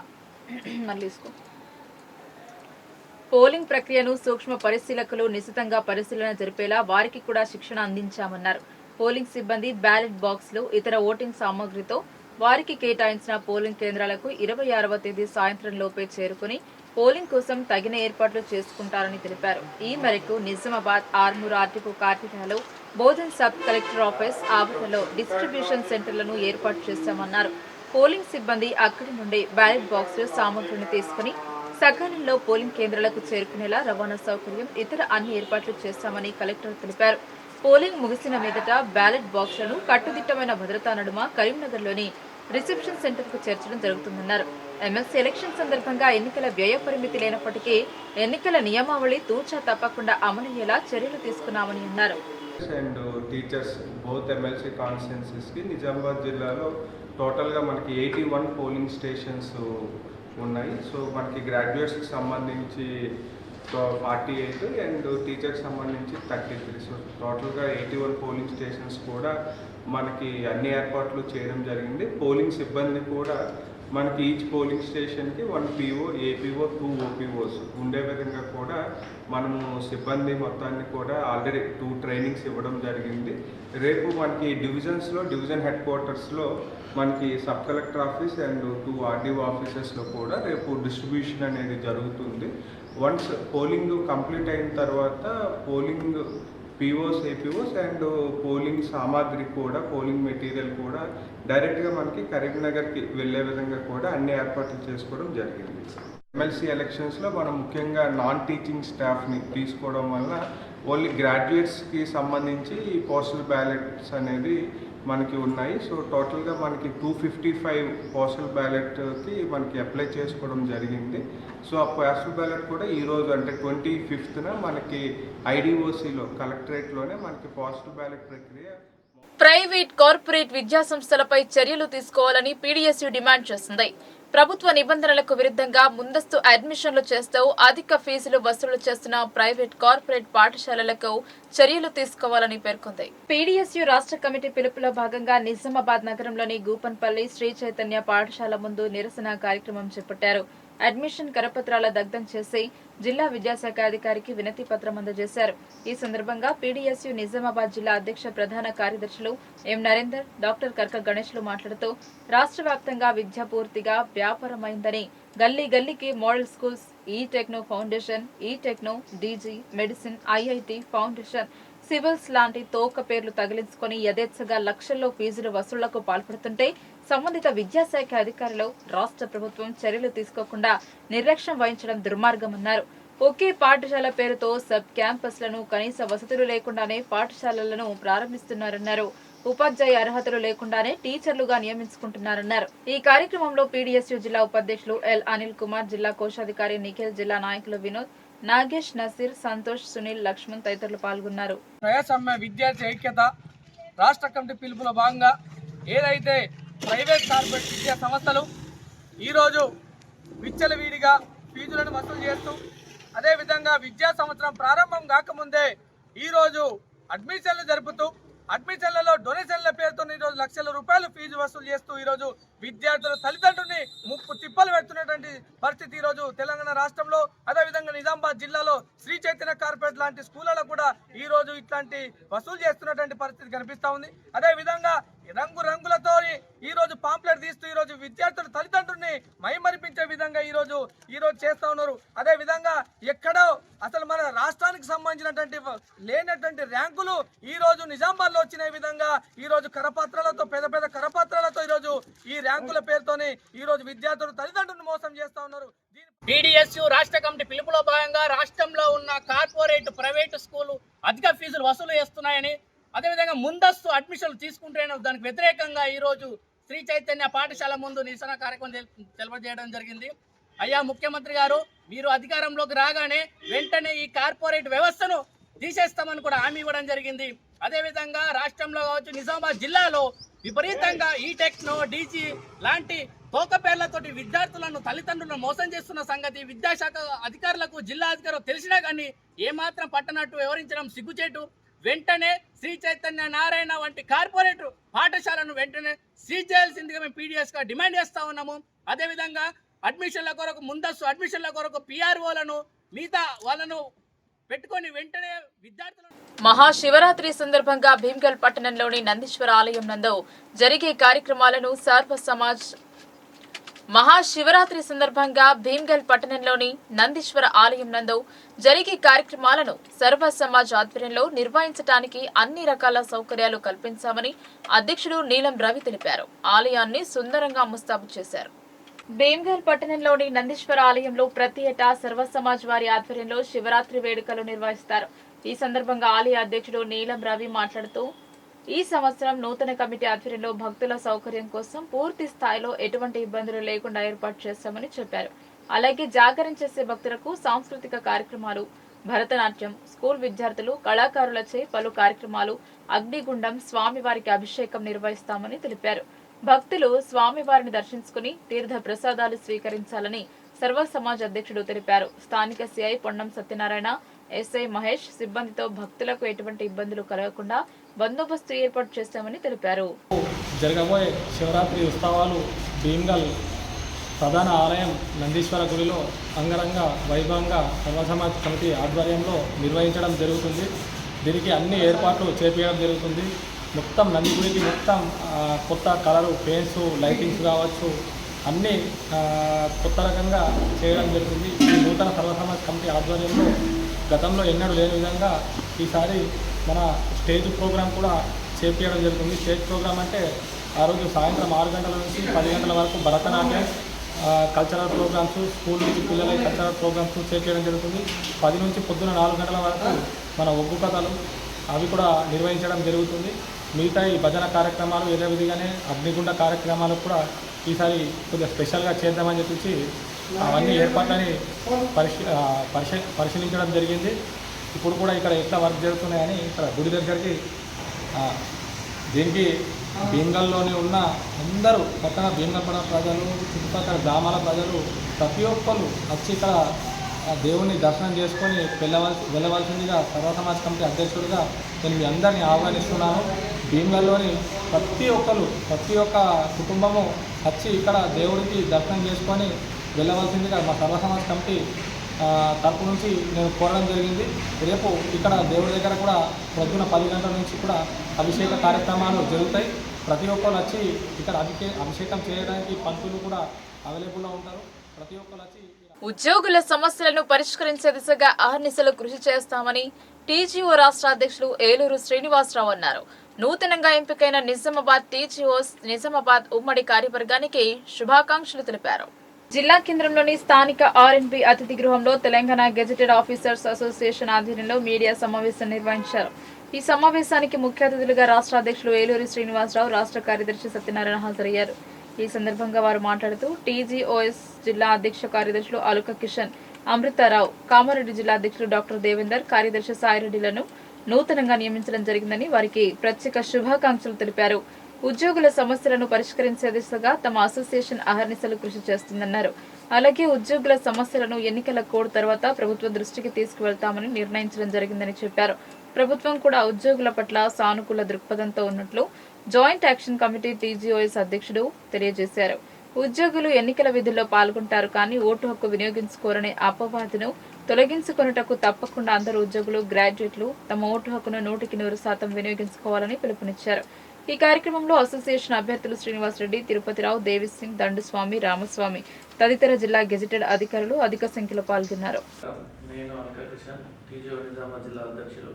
పోలింగ్ ప్రక్రియను సూక్ష్మ పరిశీలకులు నిశితంగా పరిశీలన జరిపేలా వారికి కూడా శిక్షణ అందించామన్నారు. పోలింగ్ సిబ్బంది బ్యాలెట్ బాక్సులు, ఇతర ఓటింగ్ సామగ్రితో వారికి కేటాయించిన పోలింగ్ కేంద్రాలకు 26వ తేదీ సాయంత్రం లోపే చేరుకుని పోలింగ్ కోసం తగిన ఏర్పాట్లు చేసుకుంటారని తెలిపారు. ఈ మేరకు నిజామాబాద్ ఆర్మూర్ ఆర్టీఓ కార్యాలయాలు, బోధన్ సబ్ కలెక్టర్ ఆఫీస్ ఆవరణలో డిస్ట్రిబ్యూషన్ సెంటర్లను ఏర్పాటు చేశామన్నారు. పోలింగ్ సిబ్బంది అక్కడి నుండి బ్యాలెట్ బాక్సులు సామగ్రిని తీసుకుని సకాలంలో పోలింగ్ కేంద్రాలకు చేరుకునేలా రవాణా సౌకర్యం, ఇతర అన్ని ఏర్పాట్లు చేశామని కలెక్టర్ తెలిపారు. పోలింగ్ ముగిసిన మీదట బ్యాలెట్ బాక్సులను కట్టుదిట్టమైన భద్రతా నడుమ కరీంనగర్లోని రిసెప్షన్ సెంటర్కు చేర్చడం జరుగుతుందన్నారు. ఎమ్మెల్సీ ఎలక్షన్ సందర్భంగా ఎన్నికల వ్యయ పరిమితి లేనప్పటికీ ఎన్నికల నియమావళి తూచా తప్పకుండా అమలయ్యేలా చర్యలు తీసుకున్నామని అన్నారు. అండ్ టీచర్స్ బోత్ ఎమ్మెల్సీ కాన్స్టిట్యున్సీస్కి నిజామాబాద్ జిల్లాలో టోటల్గా మనకి 81 పోలింగ్ స్టేషన్స్ ఉన్నాయి. సో మనకి గ్రాడ్యుయేట్స్కి సంబంధించి 48 అండ్ టీచర్కి సంబంధించి 33. సో టోటల్గా 81 పోలింగ్ స్టేషన్స్ కూడా మనకి అన్ని ఏర్పాట్లు చేయడం జరిగింది. పోలింగ్ సిబ్బంది కూడా మనకి ఈచ్ పోలింగ్ స్టేషన్కి 1 PO, APO, 2 OPOs ఉండే విధంగా కూడా మనము సిబ్బంది మొత్తాన్ని కూడా ఆల్రెడీ 2 ట్రైనింగ్స్ ఇవ్వడం జరిగింది. రేపు మనకి డివిజన్స్లో డివిజన్ హెడ్ క్వార్టర్స్లో మనకి sub collector office and 2 RDO ఆఫీసెస్లో కూడా రేపు డిస్ట్రిబ్యూషన్ అనేది జరుగుతుంది. వన్స్ పోలింగ్ కంప్లీట్ అయిన తర్వాత polling POs, APOs and polling సామాగ్రి కూడా, పోలింగ్ మెటీరియల్ కూడా డైరెక్ట్గా మనకి కరీంనగర్కి వెళ్ళే విధంగా కూడా అన్ని ఏర్పాట్లు చేసుకోవడం జరిగింది. ఎమ్మెల్సీ ఎలక్షన్స్లో మనం ముఖ్యంగా నాన్ టీచింగ్ స్టాఫ్ని తీసుకోవడం వల్ల ఓన్లీ గ్రాడ్యుయేట్స్కి సంబంధించి ఈ పోస్టల్ బ్యాలెట్స్ అనేది మనకి ఉన్నాయి. సో టోటల్గా మనకి 255 పోస్టల్ బ్యాలెట్కి మనకి అప్లై చేసుకోవడం జరిగింది. సో ఆ పోస్టల్ బ్యాలెట్ కూడా ఈరోజు అంటే 25th మనకి IDOCలో కలెక్టరేట్లోనే మనకి పోస్టల్ బ్యాలెట్ ప్రక్రియ. ప్రైవేట్, కార్పొరేట్ విద్యా సంస్థలపై చర్యలు తీసుకోవాలని PDSU డిమాండ్ చేసింది. ప్రభుత్వ నిబంధనలకు విరుద్ధంగా ముందస్తు అడ్మిషన్లు చేస్తూ అధిక ఫీజులు వసూలు చేస్తున్న ప్రైవేట్, కార్పొరేట్ పాఠశాలలకు చర్యలు తీసుకోవాలని పేర్కొంది. PDSU రాష్ట్ర కమిటీ పిలుపులో భాగంగా నిజామాబాద్ నగరంలోని గూపన్పల్లి శ్రీ చైతన్య పాఠశాల ముందు నిరసన కార్యక్రమం చేపట్టారు. అడ్మిషన్ కరపత్రాల దగ్ధం చేసి జిల్లా విద్యాశాఖ అధికారికి వినతి పత్రం అందజేశారు. ఈ సందర్భంగా PDSU నిజామాబాద్ జిల్లా అధ్యక్ష ప్రధాన కార్యదర్శులు ఎం నరేందర్, డాక్టర్ కర్క గణేష్లు మాట్లాడుతూ రాష్ట్ర వ్యాప్తంగా విద్య పూర్తిగా వ్యాపారమైందని, గల్లీ గల్లీకి మోడల్ స్కూల్స్, ఈ టెక్నో ఫౌండేషన్, ఈ techno, DG, medicine, IIT foundation, civils లాంటి తోక పేర్లు తగిలించుకొని యథేచ్ఛగా లక్షల్లో ఫీజుల వసూళ్లకు పాల్పడుతుంటే సంబంధిత విద్యాశాఖ అధికారులు, రాష్ట్ర ప్రభుత్వం చర్యలు తీసుకోకుండా నిర్లక్ష్యం వహించడం దుర్మార్గమన్నారు. ఒకే పాఠశాల పేరుతో సబ్ క్యాంపస్లను కనీస వసతులు లేకుండానే పాఠశాలలను ప్రారంభిస్తున్నారన్నారు. ఉపాధ్యాయ అర్హతలు లేకుండానే టీచర్లుగా నియమించుకుంటున్నారన్నారు. ఈ కార్యక్రమంలో PDSU జిల్లా ఉపాధ్యక్షులు ఎల్ అనిల్ కుమార్, జిల్లా కోశాధికారి నిఖిల్, జిల్లా నాయకులు వినోద్, నాగేష్, నసీర్, సంతోష్, సునీల్, లక్ష్మణ్ తదితరులు పాల్గొన్నారు. ప్రజాస్వామ్య విద్యార్థి ఐక్యత రాష్ట్ర కమిటీ పిలుపులో భాగంగా ఏదైతే ప్రైవేట్, కార్పొరేట్ విద్యా సంస్థలు ఈరోజు విచ్చలవిడిగా ఫీజులను వసూలు చేస్తూ, అదేవిధంగా విద్యా సంవత్సరం ప్రారంభం కాకముందే ఈరోజు అడ్మిషన్లు జరుపుతూ, అడ్మిషన్లలో డొనేషన్ల పేరుతో ఈరోజు లక్షల రూపాయలు ఫీజు వసూలు చేస్తూ ఈరోజు విద్యార్థుల తల్లిదండ్రుల్ని ముప్పు తిప్పలు పెడుతున్నటువంటి పరిస్థితి ఈరోజు తెలంగాణ రాష్ట్రంలో, అదేవిధంగా నిజామాబాద్ జిల్లాలో శ్రీ చైతన్య కార్పొరేట్ లాంటి స్కూళ్ళలో కూడా ఈరోజు ఇట్లాంటి వసూలు చేస్తున్నటువంటి పరిస్థితి కనిపిస్తూ ఉంది. అదేవిధంగా రంగులతో ఈరోజు పాంప్లెట్ తీస్తూ ఈరోజు విద్యార్థుల తల్లిదండ్రుల్ని మైమరిపించే విధంగా ఈరోజు చేస్తూ ఉన్నారు. అదేవిధంగా ఎక్కడో అసలు మన రాష్ట్రానికి సంబంధించినటువంటి లేనటువంటి ర్యాంకులు ఈరోజు నిజామాబాద్లో వచ్చిన విధంగా ఈరోజు కరపత్రాలతో, పెద్ద కరపత్రాలతో ఈరోజు ఈ ర్యాంకుల పేరుతోనే ఈరోజు విద్యార్థులు తల్లిదండ్రులను మోసం చేస్తూ ఉన్నారు. PDSU రాష్ట్ర కమిటీ పిలుపులో భాగంగా రాష్ట్రంలో ఉన్న కార్పొరేట్, ప్రైవేటు స్కూలు అధిక ఫీజులు వసూలు చేస్తున్నాయని, అదేవిధంగా ముందస్తు అడ్మిషన్లు తీసుకుంటేనే దానికి వ్యతిరేకంగా ఈరోజు శ్రీ చైతన్య పాఠశాల ముందు నిరసన కార్యక్రమం తెలియజేయడం జరిగింది. అయ్యా ముఖ్యమంత్రి గారు, మీరు అధికారంలోకి రాగానే వెంటనే ఈ కార్పొరేట్ వ్యవస్థను తీసేస్తామని కూడా హామీ ఇవ్వడం జరిగింది. అదేవిధంగా రాష్ట్రంలో కావచ్చు, నిజామాబాద్ జిల్లాలో విపరీతంగా ఈ టెక్నో, DG లాంటి తోక పేర్లతోటి విద్యార్థులను, తల్లిదండ్రులను మోసం చేస్తున్న సంగతి విద్యాశాఖ అధికారులకు, జిల్లా అధికారులకు తెలిసినా కానీ ఏమాత్రం పట్టనట్టు వ్యవహరించడం సిగ్గుచేటు. వెంటనే శ్రీ చైతన్య నారాయణ వంటి కార్పొరేట్ పాఠశాలను వెంటనే సీజ్ చేయాల్సిందిగా మేము PDSగా డిమాండ్ చేస్తూ ఉన్నాము. అదేవిధంగా అడ్మిషన్ల కొరకు, ముందస్తు అడ్మిషన్ల కొరకు PROలను, మిగతా వాళ్ళను పెట్టుకొని వెంటనే విద్యార్థులను మహాశివరాత్రి సందర్భంగా భీమ్గల్ పట్టణంలోని నందీశ్వర ఆలయం నందు జరిగే కార్యక్రమాలను మహాశివరాత్రి సందర్భంగా భీమ్గల్ పట్టణంలోని నందీశ్వర ఆలయం నందు జరిగే కార్యక్రమాలను సర్వ సమాజ్ ఆధ్వర్యంలో నిర్వహించడానికి అన్ని రకాల సౌకర్యాలు కల్పించామని అధ్యక్షుడు నీలం రవి తెలిపారు. ఆలయాన్ని సుందరంగా ముస్తాబు చేశారు. భీమ్గల్ పట్టణంలోని నందీశ్వర ఆలయంలో ప్రతి ఏటా సర్వ సమాజ్ వారి ఆధ్వర్యంలో శివరాత్రి వేడుకలు నిర్వహిస్తారు. ఈ సందర్భంగా ఆలయ అధ్యక్షుడు నీలం రవి మాట్లాడుతూ ఈ సంవత్సరం నూతన కమిటీ ఆధ్వర్యంలో భక్తుల సౌకర్యం కోసం పూర్తి స్థాయిలో ఎటువంటి ఇబ్బందులు లేకుండా ఏర్పాటు చేస్తామని చెప్పారు. అలాగే జాగరణ చేసే భక్తులకు సాంస్కృతిక కార్యక్రమాలు, భరతనాట్యం, స్కూల్ విద్యార్థులు, కళాకారులచే పలు కార్యక్రమాలు, అగ్నిగుండం, స్వామివారికి అభిషేకం నిర్వహిస్తామని తెలిపారు. భక్తులు స్వామివారిని దర్శించుకుని తీర్థ ప్రసాదాలు స్వీకరించాలని సర్వ సమాజ్ అధ్యక్షుడు తెలిపారు. స్థానిక సిఐ పొన్నం సత్యనారాయణ, ఎస్ఐ మహేష్ సిబ్బందితో భక్తులకు ఎటువంటి ఇబ్బందులు కలగకుండా బందోబస్తు ఏర్పాటు చేస్తామని తెలిపారు. జరగబోయే శివరాత్రి ఉత్సవాలు భీమ్గల్ ప్రధాన ఆలయం నందీశ్వర గుడిలో అంగరంగ వైభవంగా సర్వ సమాజ్ కమిటీ ఆధ్వర్యంలో నిర్వహించడం జరుగుతుంది. దీనికి అన్ని ఏర్పాట్లు చేపట్టడం జరుగుతుంది. మొత్తం నంది గుడికి మొత్తం కొత్త కలరు, పెయింట్స్, లైటింగ్స్ కావచ్చు, అన్నీ కొత్త రకంగా చేయడం జరుగుతుంది. ఈ నూతన సర్వ సమాజ్ కమిటీ ఆధ్వర్యంలో గతంలో ఎన్నడూ లేని విధంగా ఈసారి మన స్టేజ్ ప్రోగ్రాం కూడా చేపించడం జరుగుతుంది. స్టేజ్ ప్రోగ్రాం అంటే ఆ రోజు సాయంత్రం 6 గంటల నుంచి 10 గంటల వరకు భరతనాట్యం, కల్చరల్ ప్రోగ్రామ్స్, స్కూల్ నుంచి పిల్లల కల్చరల్ ప్రోగ్రామ్స్ చేపించడం జరుగుతుంది. 10 నుంచి పొద్దున 4 గంటల వరకు మన ఒగ్గు కథలు అవి కూడా నిర్వహించడం జరుగుతుంది. మిగతా ఈ భజన కార్యక్రమాలు యథావిధిగానే అగ్నిగుండ కార్యక్రమాలు కూడా ఈసారి కొద్దిగా స్పెషల్గా చేద్దామని చెప్పి అవన్నీ ఏర్పాట్లని పరిశీలించడం జరిగింది. ఇప్పుడు కూడా ఇక్కడ ఎట్లా వర్క్ జరుగుతున్నాయని ఇక్కడ గుడి దగ్గరికి దీనికి భీమ్గల్లోని ఉన్న అందరూ పక్కన భీమ్గల్ ప్రజలు, చుట్టుపక్కల గ్రామాల ప్రజలు ప్రతి ఒక్కరు వచ్చి ఇక్కడ దేవుని దర్శనం చేసుకొని వెళ్ళవలసిందిగా సర్వ సమాజ్ కమిటీ అధ్యక్షుడిగా నేను మీ అందరినీ ఆహ్వానిస్తున్నాను. భీమ్గల్లోని ప్రతి ఒక్క కుటుంబము వచ్చి ఇక్కడ దేవుడికి దర్శనం చేసుకొని వెళ్ళవలసిందిగా మా సర్వ సమాజ్ కమిటీ తరపు నుంచి నేను కోరడం జరిగింది. రేపు ఇక్కడ దేవుడి దగ్గర కూడా పొద్దున 10 గంటల నుంచి కూడా అభిషేక కార్యక్రమాలు జరుగుతాయి. ప్రతి ఒక్కరు వచ్చి ఇక్కడ అభిషేకం చేయడానికి పంతులు కూడా అవైలబుల్లో ఉంటారు. ప్రతి ఒక్కరు వచ్చి ఉద్యోగుల సమస్యలను పరిష్కరించే దిశగా అహర్నిశలు కృషి చేస్తామని టీజీఓ రాష్ట్ర అధ్యక్షులు ఏలూరు శ్రీనివాసరావు అన్నారు. నూతనంగా ఎంపికైన నిజామాబాద్ టీజీఓస్ నిజామాబాద్ ఉమ్మడి కార్యవర్గానికి శుభాకాంక్షలు తెలిపారు. జిల్లా కేంద్రంలోని స్థానిక ఆర్ఎన్బి అతిథి గృహంలో తెలంగాణ గెజెటెడ్ ఆఫీసర్స్ అసోసియేషన్ ఆధ్వర్యంలో మీడియా సమావేశం నిర్వహించారు. ఈ సమావేశానికి ముఖ్య అతిథులుగా రాష్ట్ర అధ్యక్షులు ఏలూరు శ్రీనివాసరావు, రాష్ట్ర కార్యదర్శి సత్యనారాయణ హాజరయ్యారు. ఈ సందర్భంగా వారు మాట్లాడుతూ టీజీఓఎస్ జిల్లా అధ్యక్ష కార్యదర్శులు అలుక కిషన్, అమృతారావు, కామారెడ్డి జిల్లా అధ్యక్షులు డాక్టర్ దేవేందర్, కార్యదర్శి సాయిరెడ్డిలను నూతనంగా నియమించడం జరిగిందని వారికి ప్రత్యేక శుభాకాంక్షలు తెలిపారు. ఉద్యోగుల సమస్యలను పరిష్కరించే దిశగా తమ అసోసియేషన్ అహర్నిశలు కృషి చేస్తుందన్నారు. అలాగే ఉద్యోగుల సమస్యలను ఎన్నికల కోడ్ తర్వాత ప్రభుత్వ దృష్టికి తీసుకువెళ్తామని నిర్ణయించడం జరిగిందని చెప్పారు. ప్రభుత్వం కూడా ఉద్యోగుల పట్ల సానుకూల దృక్పథంతో ఉన్నట్లు జాయింట్ యాక్షన్ కమిటీ టీజీఓఎస్ అధ్యక్షుడు తెలియజేశారు. ఉద్యోగులు ఎన్నికల విధుల్లో పాల్గొంటారు కానీ ఓటు హక్కు వినియోగించుకోరనే అపవాదును తొలగించుకొనుటకు తప్పకుండా అందరూ ఉద్యోగులు, గ్రాడ్యుయేట్లు తమ ఓటు హక్కును 100% వినియోగించుకోవాలని పిలుపునిచ్చారు. ఈ కార్యక్రమంలో అసోసియేషన్ అభ్యర్థులు శ్రీనివాసరెడ్డి, తిరుపతిరావు, దేవిసింగ్, దండుస్వామి, రామస్వామి తదితర జిల్లా గెజెటెడ్ అధికారులు అధిక సంఖ్యలో పాల్గొన్నారు. నేను అలుక కిషన్, టీజీఓ నిజామాబాద్ జిల్లా అధ్యక్షులు.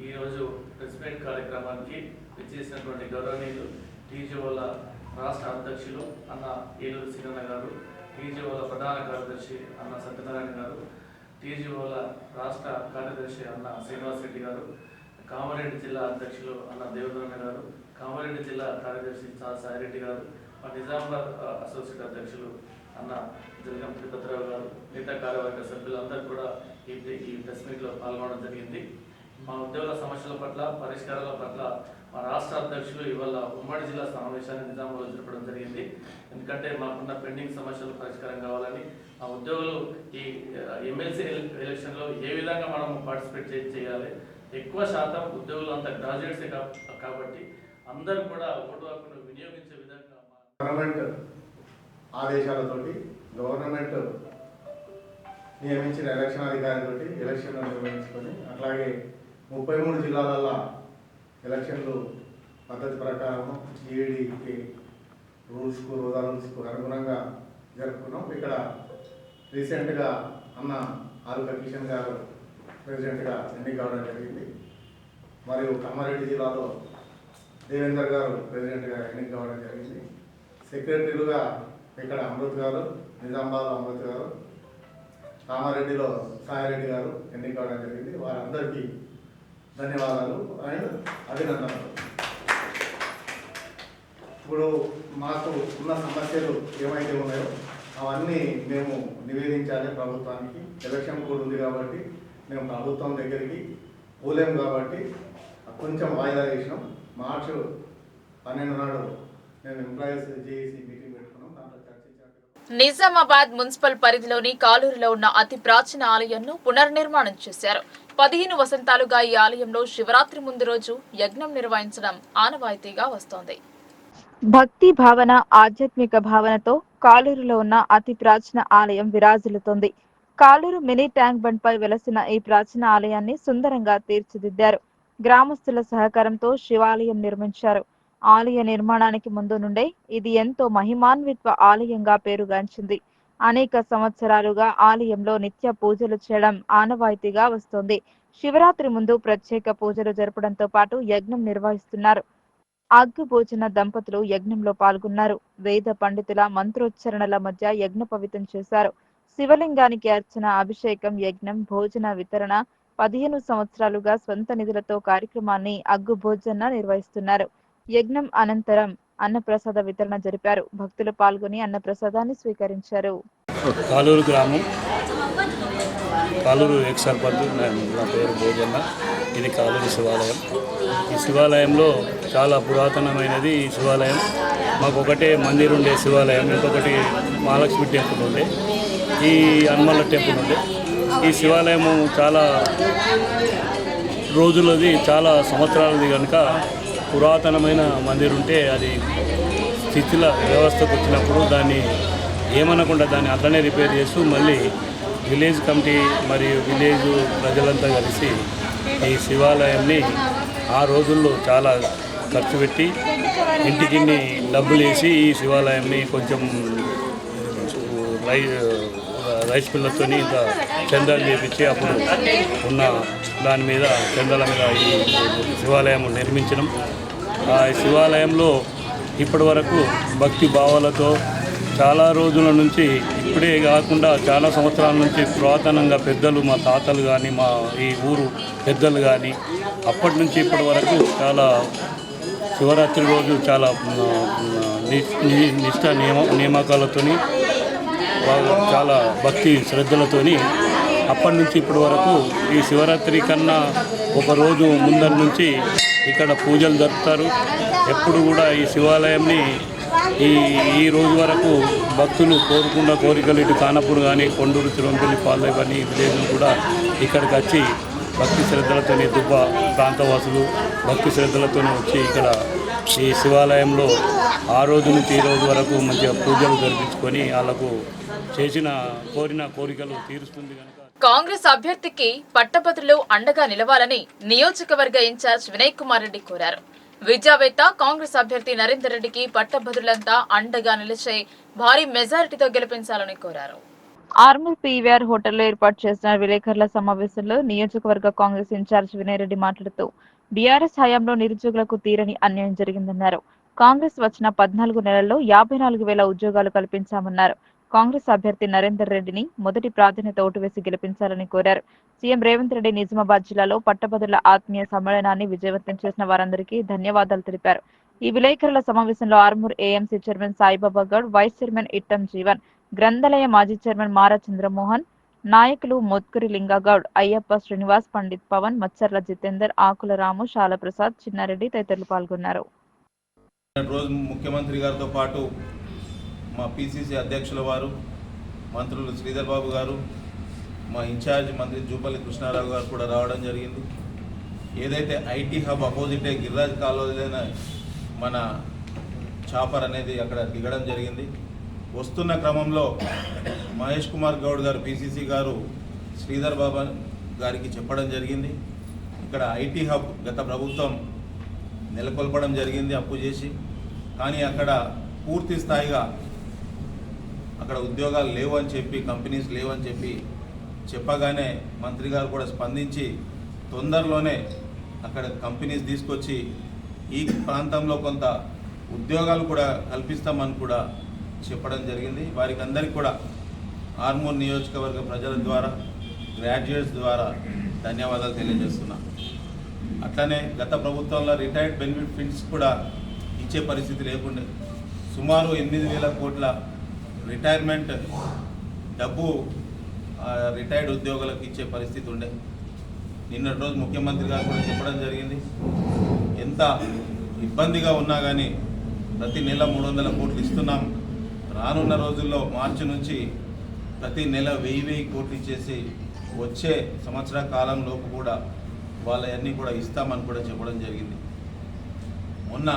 ఈరోజు ప్రెస్ మీట్ కార్యక్రమానికి విచ్చేసినటువంటి గౌరవనీయులు టీజీఓల రాష్ట్ర అధ్యక్షులు అన్న ఏలూరు శ్రీరన్న గారు, టీజీఓల ప్రధాన కార్యదర్శి అన్న సత్యనారాయణ గారు, టీజీఓల రాష్ట్ర కార్యదర్శి అన్న శ్రీనివాసరెడ్డి గారు, కామారెడ్డి జిల్లా అధ్యక్షులు అన్న దేవేంద్రన్న గారు, కామారెడ్డి జిల్లా కార్యదర్శి సాయిరెడ్డి గారు, మా నిజామాబాద్ అసోసియేట్ అధ్యక్షులు అన్న జలగం తిరుపతిరావు గారు, మిగతా కార్యవర్గ సభ్యులందరూ కూడా ఈ ప్రెస్ మీట్లో పాల్గొనడం జరిగింది. మా ఉద్యోగుల సమస్యల పట్ల, పరిష్కారాల పట్ల మా రాష్ట్ర అధ్యక్షులు ఇవాళ ఉమ్మడి జిల్లా సమావేశాన్ని నిజామాబాద్లో జరపడం జరిగింది. ఎందుకంటే మాకున్న పెండింగ్ సమస్యలు పరిష్కారం కావాలని, ఆ ఉద్యోగులు ఈ ఎమ్మెల్సీ ఎలక్షన్లో ఏ విధంగా మనం పార్టిసిపేట్ చేయాలి, ఎక్కువ శాతం ఉద్యోగులు అంతా గ్రాడ్యుయేట్సే కాబట్టి అందరూ కూడా ఓటు హక్కును వినియోగించే విధంగా గవర్నమెంట్ ఆదేశాలతోటి గవర్నమెంట్ నియమించిన ఎలక్షన్ అధికారితో ఎలక్షన్లు నిర్వహించుకొని అట్లాగే 33 జిల్లాలలో ఎలక్షన్లు పద్ధతి ప్రకారం ఈడీకి రూల్స్కు అనుగుణంగా జరుపుకున్నాం. ఇక్కడ రీసెంట్గా అన్న ఆరుక కిషన్ గారు ప్రెసిడెంట్గా ఎన్నిక కావడం జరిగింది. మరియు కామారెడ్డి జిల్లాలో దేవేందర్ గారు ప్రెసిడెంట్గా ఎన్నిక కావడం జరిగింది. సెక్రటరీలుగా ఇక్కడ అమృత్ గారు, నిజామాబాద్లో అమృత్ గారు, కామారెడ్డిలో సాయిరెడ్డి గారు ఎన్నిక కావడం జరిగింది. వారందరికీ ధన్యవాదాలు అండ్ అభినందనలు. ఇప్పుడు మాకు ఉన్న సమస్యలు ఏమైతే ఉన్నాయో అవన్నీ మేము నివేదించాలి ప్రభుత్వానికి. ఎలక్షన్ కోడ్ ఉంది కాబట్టి మేము ప్రభుత్వం దగ్గరికి పోలేము కాబట్టి కొంచెం వాయిదా చేసినాం. మార్చి 12 నాడు మేము ఎంప్లాయీస్ జేఏసీ మీటింగ్ పెట్టుకున్నాం. దాంట్లో చర్చించాలి. నిజామాబాద్ మున్సిపల్ పరిధిలోని కాలూరులో ఉన్న అతి ప్రాచీన ఆలయంను పునర్నిర్మాణం చేశారు. 15 వసంతాలుగా ఈ ఆలయంలో శివరాత్రి ముందు రోజు యజ్ఞం నిర్వహించడం ఆనవాయితీగా వస్తోంది. భక్తి భావన, ఆధ్యాత్మిక భావనతో కాలూరులో ఉన్న అతి ప్రాచీన ఆలయం విరాజిల్లుతోంది. కాలూరు మినీ ట్యాంక్ బండ్ పై వెలసిన ఈ ప్రాచీన ఆలయాన్ని సుందరంగా తీర్చిదిద్దారు. గ్రామస్తుల సహకారంతో శివాలయం నిర్మించారు. ఆలయ నిర్మాణానికి ముందు నుండే ఇది ఎంతో మహిమాన్విత ఆలయంగా పేరుగాంచింది. అనేక సంవత్సరాలుగా ఆలయంలో నిత్య పూజలు చేయడం ఆనవాయితీగా వస్తోంది. శివరాత్రి ముందు ప్రత్యేక పూజలు జరపడంతో పాటు యజ్ఞం నిర్వహిస్తున్నారు. అగ్గు భోజన దంపతులు యజ్ఞంలో పాల్గొన్నారు. వేద పండితుల మంత్రోచ్చరణల మధ్య యజ్ఞ పవిత్రం చేశారు. శివలింగానికి అర్చన, అభిషేకం, యజ్ఞం, భోజన వితరణ 15 సంవత్సరాలుగా స్వంత నిధులతో కార్యక్రమాన్ని అగ్గు భోజన నిర్వహిస్తున్నారు. యజ్ఞం అనంతరం అన్నప్రసాద వితరణ జరిపారు. భక్తులు పాల్గొని అన్నప్రసాదాన్ని స్వీకరించారు. కాలూరు గ్రామం, కాలూరు ఎక్స్ సర్పంచ్, నా పేరు భోజన్న. ఇది కాలూరు శివాలయం. ఈ శివాలయంలో చాలా పురాతనమైనది ఈ శివాలయం. మాకు ఒకటే మందిర్ ఉండే శివాలయం, ఇంకొకటి మహాలక్ష్మి టెంపుల్ ఉండే, ఈ హనుమల టెంపుల్ ఉండే. ఈ శివాలయము చాలా రోజులది, చాలా సంవత్సరాలది కనుక పురాతనమైన మందిర్ ఉంటే అది శిథిల వ్యవస్థకు వచ్చినప్పుడు దాన్ని ఏమనకుండా దాన్ని అట్లనే రిపేర్ చేస్తూ మళ్ళీ విలేజ్ కమిటీ మరియు విలేజ్ ప్రజలంతా కలిసి ఈ శివాలయాన్ని ఆ రోజుల్లో చాలా ఖర్చు పెట్టి ఇంటికి డబ్బులు వేసి ఈ శివాలయాన్ని కొంచెం రైస్ పిల్లతో ఇంత చందాలు చేపించి అప్పుడు ఉన్న దాని మీద చందాల మీద ఈ శివాలయం నిర్మించడం. ఆ శివాలయంలో ఇప్పటి వరకు భక్తి భావాలతో చాలా రోజుల నుంచి, ఇప్పుడే కాకుండా చాలా సంవత్సరాల నుంచి పురాతనంగా పెద్దలు, మా తాతలు కానీ, మా ఈ ఊరు పెద్దలు కానీ అప్పటి నుంచి ఇప్పటి వరకు చాలా శివరాత్రి రోజు చాలా నిష్ఠ నియామకాలతోని, చాలా భక్తి శ్రద్ధలతోని అప్పటి నుంచి ఇప్పటి వరకు ఈ శివరాత్రి కన్నా ఒక రోజు ముందర నుంచి ఇక్కడ పూజలు జరుపుతారు. ఎప్పుడు కూడా ఈ శివాలయాన్ని ఈ రోజు వరకు భక్తులు కోరుకున్న కోరికలు ఇటు కానప్పుడు కానీ, కొండూరు, తిరుమలపల్లి, పాలె కానీ విలేజ్లు కూడా ఇక్కడికి వచ్చి భక్తి శ్రద్ధలతోని, దుబ్బ ప్రాంతవాసులు భక్తి శ్రద్ధలతోనే వచ్చి ఇక్కడ ఈ శివాలయంలో ఆ రోజు నుంచి ఈ రోజు వరకు మంచిగా పూజలు జరిపించుకొని వాళ్ళకు కోరిన కోరికలు తీరుస్తుంది కనుక కాంగ్రెస్ అభ్యర్థికి పట్టభద్రులు అండగా నిలవాలని నియోజకవర్గ ఇన్ఛార్జ్ వినయ్ కుమార్ రెడ్డి కోరారు. విద్యావేత్త కాంగ్రెస్ అభ్యర్థి నరేందర్ రెడ్డికి పట్టభద్రులంతా అండగా నిలిచే భారీ మెజారిటీతో గెలిపించాలని కోరారు. ఆర్మూర్ పీవీఆర్ హోటల్లో ఏర్పాటు చేసిన విలేకరుల సమావేశంలో నియోజకవర్గ కాంగ్రెస్ ఇన్ఛార్జ్ వినయ్ రెడ్డి మాట్లాడుతూ బీఆర్ఎస్ హయాంలో నిరుద్యోగులకు తీరని అన్యాయం జరిగిందన్నారు. కాంగ్రెస్ వచ్చిన 14 నెలల్లో 54,000 ఉద్యోగాలు కల్పించామన్నారు. కాంగ్రెస్ అభ్యర్థి నరేందర్ రెడ్డిని మొదటి ప్రాధాన్యత ఓటు వేసి గెలిపించాలని కోరారు. సీఎం రేవంత్ రెడ్డి నిజామాబాద్ జిల్లాలో పట్టభద్రుల ఆత్మీయ సమ్మేళనాన్ని విజయవంతం చేసిన వారందరికీ ధన్యవాదాలు తెలిపారు. ఈ విలేకరుల సమావేశంలో Armur AMC chairman Saibaba Goud, vice chairman Ittam Jeevan, గ్రంథాలయ మాజీ చైర్మన్ మారా చంద్రమోహన్, నాయకులు మోత్కూరి లింగగౌడ్, అయ్యప్ప శ్రీనివాస్, పండిత్ పవన్, మచ్చర్ల జితేందర్, ఆకుల రాము, శాలప్రసాద్, చిన్నారెడ్డి తదితరులు పాల్గొన్నారు. రోజు ముఖ్యమంత్రి గారితో పాటు మా పిసిసి అధ్యక్షుల వారు, మంత్రులు శ్రీధర్ బాబు గారు, మా ఇన్ఛార్జ్ మంత్రి జూపల్లి కృష్ణారావు గారు కూడా రావడం జరిగింది. ఏదైతే ఐటీ హబ్ అపోజిటే గిరిరాజ్ కాలేజీలో మన చాపర్ అనేది అక్కడ దిగడం జరిగింది. వస్తున్న క్రమంలో మహేష్ కుమార్ గౌడ్ గారు పిసిసి గారు శ్రీధర్ బాబు గారికి చెప్పడం జరిగింది. ఇక్కడ ఇక్కడ ఐటీ హబ్ గత ప్రభుత్వం నెలకొల్పడం జరిగింది అప్పు చేసి. కానీ అక్కడ పూర్తి స్థాయిగా అక్కడ ఉద్యోగాలు లేవు అని చెప్పి, కంపెనీస్ లేవు అని చెప్పి చెప్పగానే మంత్రి గారు కూడా స్పందించి తొందరలోనే అక్కడ కంపెనీస్ తీసుకొచ్చి ఈ ప్రాంతంలో కొంత ఉద్యోగాలు కూడా కల్పిస్తామని కూడా చెప్పడం జరిగింది. వారికి అందరికీ కూడా ఆర్మూర్ నియోజకవర్గ ప్రజల ద్వారా, గ్రాడ్యుయేట్స్ ద్వారా ధన్యవాదాలు తెలియజేస్తున్నా. అట్లనే గత ప్రభుత్వంలో రిటైర్డ్ బెనిఫిట్స్ కూడా ఇచ్చే పరిస్థితి లేకుండే. సుమారు 8,000 కోట్ల రిటైర్మెంట్ డబ్బు రిటైర్డ్ ఉద్యోగులకు ఇచ్చే పరిస్థితి ఉండే. నిన్నటి రోజు ముఖ్యమంత్రి గారు కూడా చెప్పడం జరిగింది, ఎంత ఇబ్బందిగా ఉన్నా కానీ ప్రతి నెల 300 కోట్లు ఇస్తున్నాం. రానున్న రోజుల్లో మార్చి నుంచి ప్రతి నెల 1000 కోట్లు ఇచ్చేసి వచ్చే సంవత్సర కాలంలోపు కూడా వాళ్ళన్నీ కూడా ఇస్తామని కూడా చెప్పడం జరిగింది. మొన్న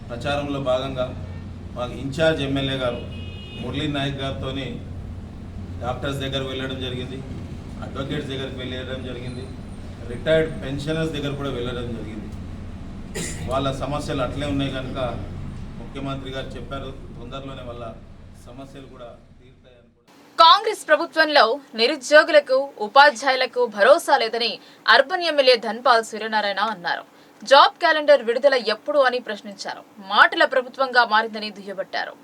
ప్రచారంలో భాగంగా మాకు ఇన్ఛార్జ్ ఎమ్మెల్యే గారు మురళీ నాయక్ గారితో డాక్టర్స్ దగ్గరకు వెళ్ళడం జరిగింది, అడ్వకేట్స్ దగ్గరికి వెళ్ళడం జరిగింది, రిటైర్డ్ పెన్షనర్స్ దగ్గర కూడా వెళ్ళడం జరిగింది. వాళ్ళ సమస్యలు అట్లే ఉన్నాయి కనుక ముఖ్యమంత్రి గారు చెప్పారు తొందరలోనే వాళ్ళ సమస్యలు కూడా తీరుతాయని. కాంగ్రెస్ ప్రభుత్వంలో నిరుద్యోగులకు, ఉపాధ్యాయులకు భరోసా లేదని అర్బన్ ఎమ్మెల్యే ధన్పాల్ సూర్యనారాయణ అన్నారు. జాబ్ క్యాలెండర్ విడుదల ఎప్పుడు అని ప్రశ్నించారు. మాటల ప్రభుత్వంగా మారిందని దుయ్యబట్టారు.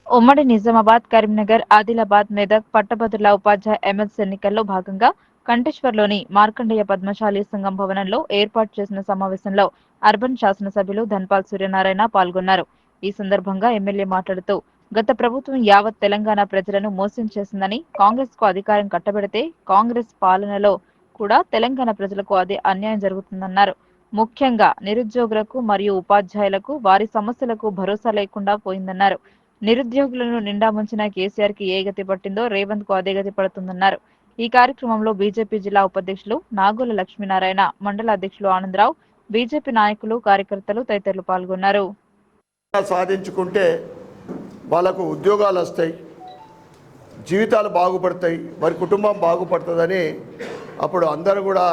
ఉమ్మడి నిజామాబాద్, కరీంనగర్, ఆదిలాబాద్, మెదక్ పట్టభద్రుల ఉపాధ్యాయ ఎమ్మెల్సీ ఎన్నికల్లో భాగంగా కంటేశ్వర్లోని మార్కండేయ పద్మశాలి సంఘం భవనంలో ఏర్పాటు చేసిన సమావేశంలో అర్బన్ శాసనసభ్యులు ధన్పాల్ సూర్యనారాయణ పాల్గొన్నారు. ఈ సందర్భంగా ఎమ్మెల్యే మాట్లాడుతూ గత ప్రభుత్వం యావత్ తెలంగాణ ప్రజలను మోసం చేసిందని, కాంగ్రెస్ కు అధికారం కట్టబెడితే కాంగ్రెస్ పాలనలో కూడా తెలంగాణ ప్రజలకు అదే అన్యాయం జరుగుతుందన్నారు. ముఖ్యంగా నిరుద్యోగులకు మరియు ఉపాధ్యాయులకు వారి సమస్యలకు భరోసా లేకుండా పోయిందన్నారు. నిరుద్యోగులను నిండా ముంచిన కేసీఆర్ కి ఏ గతి పట్టిందో రేవంత్ కు అదే గతి పడుతుందన్నారు. ఈ కార్యక్రమంలో బీజేపీ జిల్లా ఉపాధ్యక్షులు నాగోల లక్ష్మీనారాయణ, మండల అధ్యక్షులు ఆనందరావు, బీజేపీ నాయకులు, కార్యకర్తలు తదితరులు పాల్గొన్నారు. సాధించుకుంటే వాళ్ళకు ఉద్యోగాలు వస్తాయి, జీవితాలు బాగుపడతాయి, వారి కుటుంబం బాగుపడుతుందని అప్పుడు అందరూ కూడా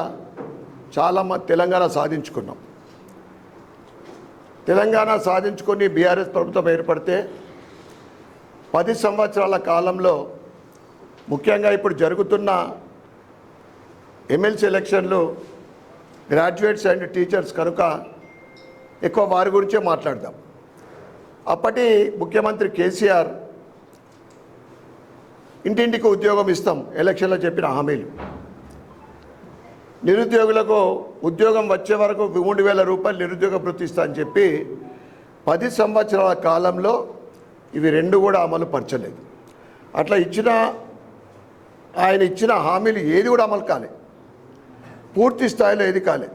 చాలామంది తెలంగాణ సాధించుకున్నాం. తెలంగాణ సాధించుకొని బీఆర్ఎస్ ప్రభుత్వం ఏర్పడితే 10 సంవత్సరాల కాలంలో ముఖ్యంగా ఇప్పుడు జరుగుతున్న ఎమ్మెల్సీ ఎలక్షన్లు గ్రాడ్యుయేట్స్ అండ్ టీచర్స్ కనుక ఎక్కువ వారి గురించే మాట్లాడదాం. అప్పటి ముఖ్యమంత్రి కేసీఆర్ ఇంటింటికి ఉద్యోగం ఇస్తాం ఎలక్షన్లో చెప్పిన హామీలు, నిరుద్యోగులకు ఉద్యోగం వచ్చే వరకు 3,000 రూపాయలు నిరుద్యోగ భృతి ఇస్తా అని చెప్పి 10 సంవత్సరాల కాలంలో ఇవి 2 కూడా అమలు పరచలేదు. అట్లా ఆయన ఇచ్చిన హామీలు ఏది కూడా అమలు కాలే, పూర్తి స్థాయిలో ఏది కాలే.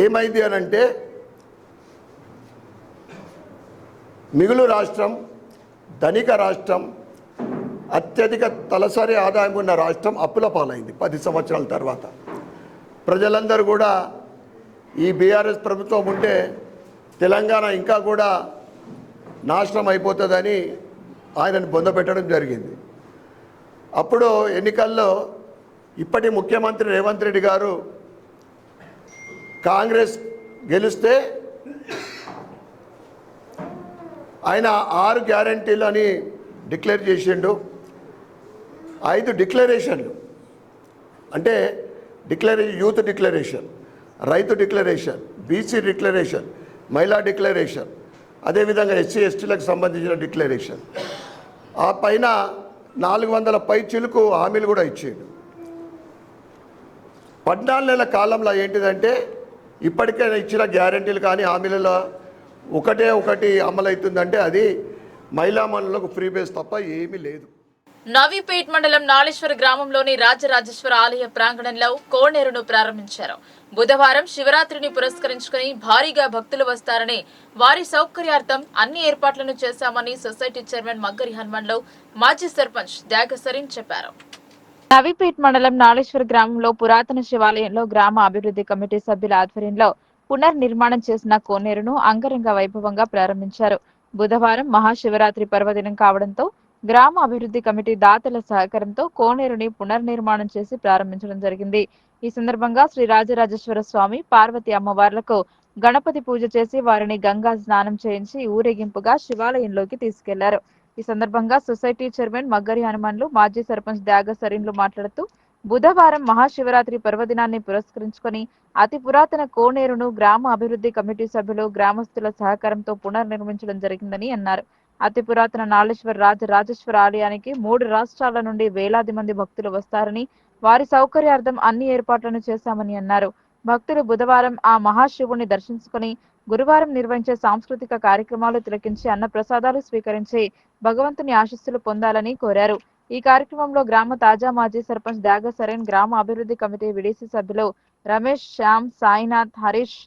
ఏమైంది అని అంటే మిగులు రాష్ట్రం, ధనిక రాష్ట్రం, అత్యధిక తలసరి ఆదాయం ఉన్న రాష్ట్రం అప్పుల పాలైంది 10 సంవత్సరాల తర్వాత. ప్రజలందరూ కూడా ఈ బీఆర్ఎస్ ప్రభుత్వం ఉంటే తెలంగాణ ఇంకా కూడా నాశనం అయిపోతుందని ఆయనను బొందపెట్టడం జరిగింది. అప్పుడు ఎన్నికల్లో ఇప్పటి ముఖ్యమంత్రి రేవంత్ రెడ్డి గారు కాంగ్రెస్ గెలిస్తే ఆయన 6 గ్యారంటీలు అని డిక్లేర్ చేసిండు. 5 డిక్లరేషన్లు అంటే యూత్ డిక్లరేషన్, రైతు డిక్లరేషన్, బీసీ డిక్లరేషన్, మహిళా డిక్లరేషన్, అదేవిధంగా ఎస్సీ ఎస్టీలకు సంబంధించిన డిక్లరేషన్. ఆ పైన 400 పై చిలుకు హామీలు కూడా ఇచ్చిండు. 14 నెలల కాలంలో ఏంటిదంటే ఇప్పటికైనా ఇచ్చిన గ్యారంటీలు కానీ హామీలలో ఒకటి అమలవుతుందంటే అది మహిళా మనులకు ఫ్రీ బేస్ తప్ప ఏమీ లేదు. నవీపేట్ మండలం నాళేశ్వర గ్రామంలోని రాజరాజేశ్వర ఆలయ ప్రాంగణంలో కోనేరును ప్రారంభించారు. బుధవారం శివరాత్రిని పురస్కరించుకుని భారీగా భక్తులు వస్తారని, వారి సౌకర్యార్థం అన్ని ఏర్పాట్లను చేశామని సొసైటీ చైర్మన్ మగ్గరి హనుమాన్లో మాజీ సర్పంచ్ డాగ సరీన్ చెప్పారు. నవీపేట్ మండలం నాళేశ్వర గ్రామంలో పురాతన శివాలయంలో గ్రామ అభివృద్ధి కమిటీ సభ్యుల ఆధ్వర్యంలో పునర్నిర్మాణం చేసిన కోనేరును అంగరంగ వైభవంగా ప్రారంభించారు. బుధవారం మహాశివరాత్రి పర్వదినం కావడంతో గ్రామ అభివృద్ధి కమిటీ దాతల సహకారంతో కోనేరుని పునర్నిర్మాణం చేసి ప్రారంభించడం జరిగింది. ఈ సందర్భంగా శ్రీ రాజరాజేశ్వర స్వామి, పార్వతి అమ్మవార్లకు గణపతి పూజ చేసి వారిని గంగా స్నానం చేయించి ఊరేగింపుగా శివాలయంలోకి తీసుకెళ్లారు. ఈ సందర్భంగా సొసైటీ చైర్మన్ మగ్గరి హనుమాన్లు, మాజీ సర్పంచ్ త్యాగ సరీన్లు మాట్లాడుతూ బుధవారం మహాశివరాత్రి పర్వదినాన్ని పురస్కరించుకొని అతి పురాతన కోనేరును గ్రామ అభివృద్ధి కమిటీ సభ్యులు, గ్రామస్తుల సహకారంతో పునర్నిర్మించడం జరిగిందని అన్నారు. అతి పురాతన నాళేశ్వర రాజరాజేశ్వర ఆలయానికి 3 రాష్ట్రాల నుండి వేలాది మంది భక్తులు వస్తారని, వారి సౌకర్యార్థం అన్ని ఏర్పాట్లను చేశామని అన్నారు. భక్తులు బుధవారం ఆ మహాశివుని దర్శించుకుని గురువారం నిర్వహించే సాంస్కృతిక కార్యక్రమాలు తిలకించి అన్నప్రసాదాలు స్వీకరించి భగవంతుని ఆశీస్సులు పొందాలని కోరారు. ఈ కార్యక్రమంలో గ్రామ తాజా మాజీ సర్పంచ్ త్యాగ సరైన్, గ్రామ అభివృద్ధి కమిటీ విడిసి సభ్యులు రమేష్, శ్యామ్, సాయినాథ్, హరీష్,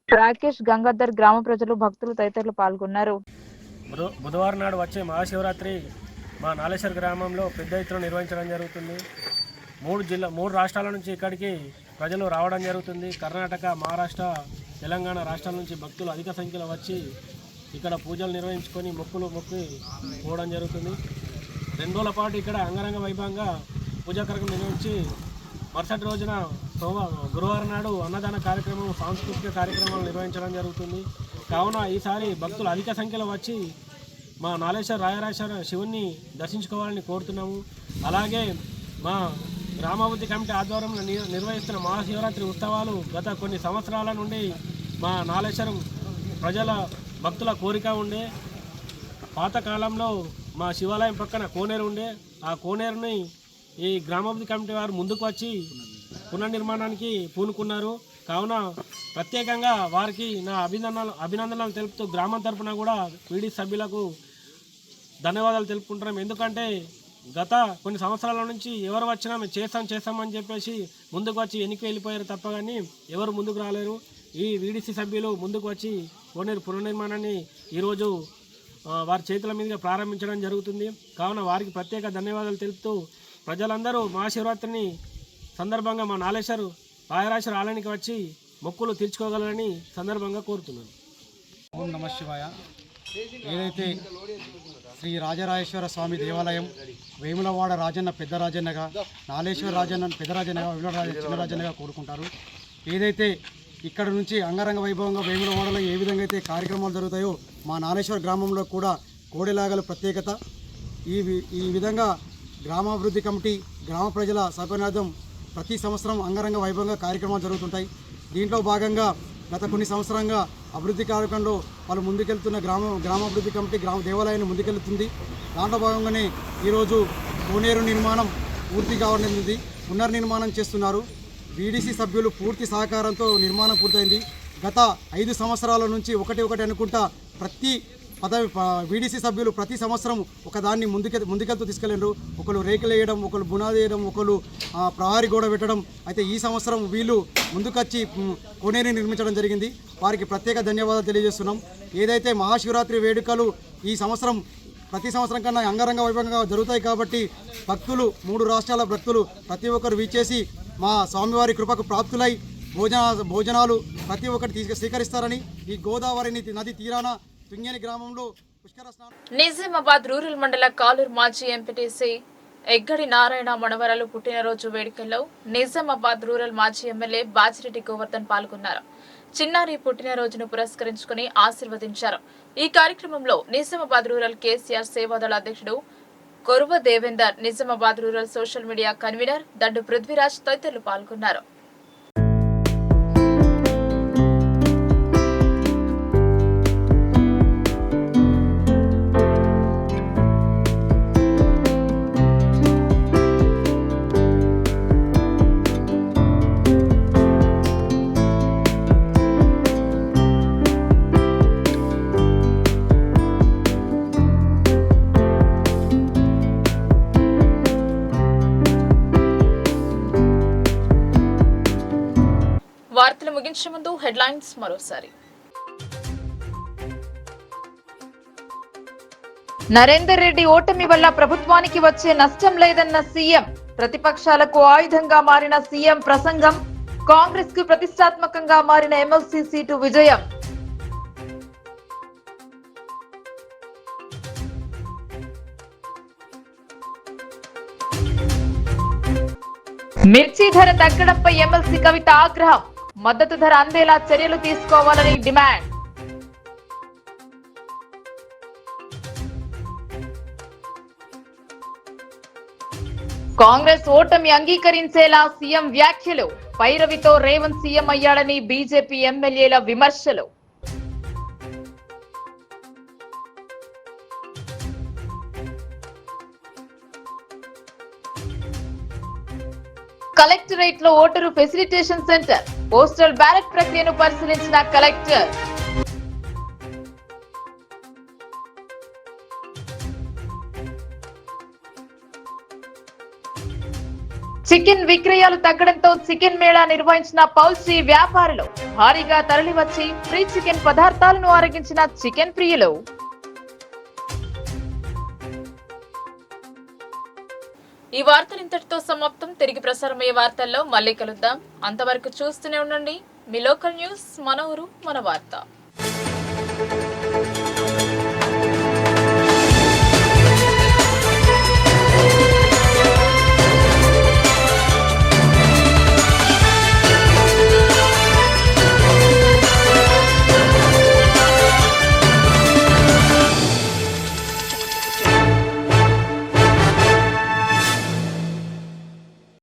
రాకేష్, గంగాధర్, గ్రామ ప్రజలు, భక్తులు తదితరులు పాల్గొన్నారు. బుధవారం నాడు వచ్చే మహాశివరాత్రి మా నాలేశ్వర గ్రామంలో పెద్ద ఎత్తున నిర్వహించడం జరుగుతుంది. 3 రాష్ట్రాల నుంచి ఇక్కడికి ప్రజలు రావడం జరుగుతుంది. కర్ణాటక, మహారాష్ట్ర, తెలంగాణ రాష్ట్రాల నుంచి భక్తులు అధిక సంఖ్యలో వచ్చి ఇక్కడ పూజలు నిర్వహించుకొని మొక్కి పోవడం జరుగుతుంది. 2 రోజుల పాటు ఇక్కడ అంగరంగ వైభవంగా పూజా కార్యక్రమం నిర్వహించి మరుసటి రోజున గురువారం నాడు అన్నదాన కార్యక్రమం, సాంస్కృతిక కార్యక్రమాలు నిర్వహించడం జరుగుతుంది. కావున ఈసారి భక్తులు అధిక సంఖ్యలో వచ్చి మా నాలేశ్వర రాజరాజేశ్వర శివుని దర్శించుకోవాలని కోరుతున్నాము. అలాగే మా గ్రామాభివృద్ధి కమిటీ ఆధ్వర్యంలో నిర్వహిస్తున్న మహాశివరాత్రి ఉత్సవాలు గత కొన్ని సంవత్సరాల నుండి మా నాలేశ్వరం ప్రజల భక్తుల కోరిక ఉండే. పాతకాలంలో మా శివాలయం పక్కన కోనేరు ఉండే. ఆ కోనేరుని ఈ గ్రామాభివృద్ధి కమిటీ వారు ముందుకు వచ్చి పునర్నిర్మాణానికి పూనుకున్నారు. కావున ప్రత్యేకంగా వారికి నా అభినందనలు తెలుపుతూ గ్రామం తరఫున కూడా పీడీ సభ్యులకు ధన్యవాదాలు తెలుపుకుంటున్నాం. ఎందుకంటే గత కొన్ని సంవత్సరాల నుంచి ఎవరు వచ్చినా మేము చేస్తామని చెప్పేసి ముందుకు వచ్చి వెనక్కి వెళ్ళిపోయారు తప్ప కానీ ఎవరు ముందుకు రాలేరు. ఈ వీడీసీ సభ్యులు ముందుకు వచ్చి కోనేరు పునర్నిర్మాణాన్ని ఈరోజు వారి చేతుల మీదుగా ప్రారంభించడం జరుగుతుంది. కావున వారికి ప్రత్యేక ధన్యవాదాలు తెలుపుతూ ప్రజలందరూ మహాశివరాత్రిని సందర్భంగా మా నాలేశ్వర రాజరాజేశ్వర ఆలయానికి వచ్చి మొక్కులు తీర్చుకోగలరని సందర్భంగా కోరుతున్నాను. ఓం నమః శివాయ. ఏదైతే శ్రీ రాజరాజేశ్వర స్వామి దేవాలయం వేములవాడ రాజన్న పెద్ద రాజన్నగా, నాలేశ్వర రాజన్న పెద్ద రాజన్నగా, వేములవాడ చిన్న రాజన్నగా కోరుకుంటారు. ఏదైతే ఇక్కడ నుంచి అంగరంగ వైభవంగా వేములవాడలో ఏ విధంగా అయితే కార్యక్రమాలు జరుగుతాయో మా నాలేశ్వర గ్రామంలో కూడా కోడెలాగల ప్రత్యేకత. ఈ విధంగా గ్రామాభివృద్ధి కమిటీ, గ్రామ ప్రజల సౌకర్యార్థం ప్రతి సంవత్సరం అంగరంగ వైభవంగా కార్యక్రమాలు జరుగుతుంటాయి. దీంట్లో భాగంగా గత కొన్ని సంవత్సరంగా అభివృద్ధి కార్యక్రమంలో వాళ్ళు ముందుకెళ్తున్న గ్రామాభివృద్ధి కమిటీ దేవాలయాన్ని ముందుకెళ్తుంది. దాంట్లో భాగంగానే ఈరోజు కోనేరు నిర్మాణం పూర్తి కావడం, పునర్నిర్మాణం చేస్తున్నారు. వీడీసీ సభ్యులు పూర్తి సహకారంతో నిర్మాణం పూర్తయింది. గత 5 సంవత్సరాల నుంచి ఒకటి అనుకుంటా ప్రతి వీడీసీ సభ్యులు ప్రతి సంవత్సరం ఒకదాన్ని ముందుకెళ్తూ తీసుకెళ్ళారు. ఒకరు రేకులు వేయడం, ఒకరు బునాది వేయడం, ఒకరు ప్రహారీ గోడ పెట్టడం. అయితే ఈ సంవత్సరం వీళ్ళు ముందుకొచ్చి కోనేరుని నిర్మించడం జరిగింది. వారికి ప్రత్యేక ధన్యవాదాలు తెలియజేస్తున్నాం. ఏదైతే మహాశివరాత్రి వేడుకలు ఈ సంవత్సరం ప్రతి సంవత్సరం కన్నా అంగరంగ వైభవంగా జరుగుతాయి కాబట్టి భక్తులు, 3 రాష్ట్రాల భక్తులు ప్రతి ఒక్కరు వీచేసి మా స్వామివారి కృపకు ప్రాప్తులై భోజనాలు ప్రతి ఒక్కటి స్వీకరిస్తారని ఈ గోదావరి నది తీరాన తుంగేని గ్రామంలో పుష్కర స్నానం. నిజామాబాద్ రూరల్ మండల కాలూరు మాజీ ఎంపీటీసీ ఎగ్గడి నారాయణ మనవరాలు పుట్టినరోజు వేడుకల్లో నిజామాబాద్ రూరల్ మాజీ ఎమ్మెల్యే బాజిరెడ్డి గోవర్ధన్ పాల్గొన్నారు. చిన్నారి పుట్టినరోజును పురస్కరించుకుని ఆశీర్వదించారు. ఈ కార్యక్రమంలో నిజామాబాద్ రూరల్ కేసీఆర్ సేవాదళ అధ్యక్షుడు Koruva Devender, Nizamabad rural social media convener Dandu Prithviraj తదితరులు పాల్గొన్నారు. వార్తలు ముగించే ముందు హెడ్లైన్స్ మరోసారి. నరేందర్ రెడ్డి ఓటమి వల్ల ప్రభుత్వానికి వచ్చే నష్టం లేదన్న సీఎం. ప్రతిపక్షాలకు ఆయుధంగా మారిన సీఎం ప్రసంగం. కాంగ్రెస్ కు ప్రతిష్టాత్మకంగా మారిన ఎమ్మెల్సీ సీటు విజయం. మిర్చి ధర తగ్గడంపై ఎమ్మెల్సీ కవిత ఆగ్రహం. మద్దతు ధర అందేలా చర్యలు తీసుకోవాలని డిమాండ్. కాంగ్రెస్ ఓటమి అంగీకరించేలా సీఎం వ్యాఖ్యలు. పైరవితో రేవంత్ సీఎం అయ్యాడని బీజేపీ ఎమ్మెల్యేల విమర్శలు. కలెక్టరేట్ లో voter facilitation centre. Postal ballot ప్రక్రియను పరిశీలించిన కలెక్టర్. చికెన్ విక్రయాలు తగ్గడంతో చికెన్ మేళా నిర్వహించిన పౌల్ట్రీ వ్యాపారులు. భారీగా తరలివచ్చి ఫ్రీ చికెన్ పదార్థాలను ఆరగించిన చికెన్ ప్రియులు. ఈ వార్తలు ఇంతటితో సమాప్తం. తిరిగి ప్రసారమయ్యే వార్తల్లో మళ్ళీ కలుద్దాం. అంతవరకు చూస్తూనే ఉండండి మీ లోకల్ న్యూస్. మన ఊరు మన వార్త.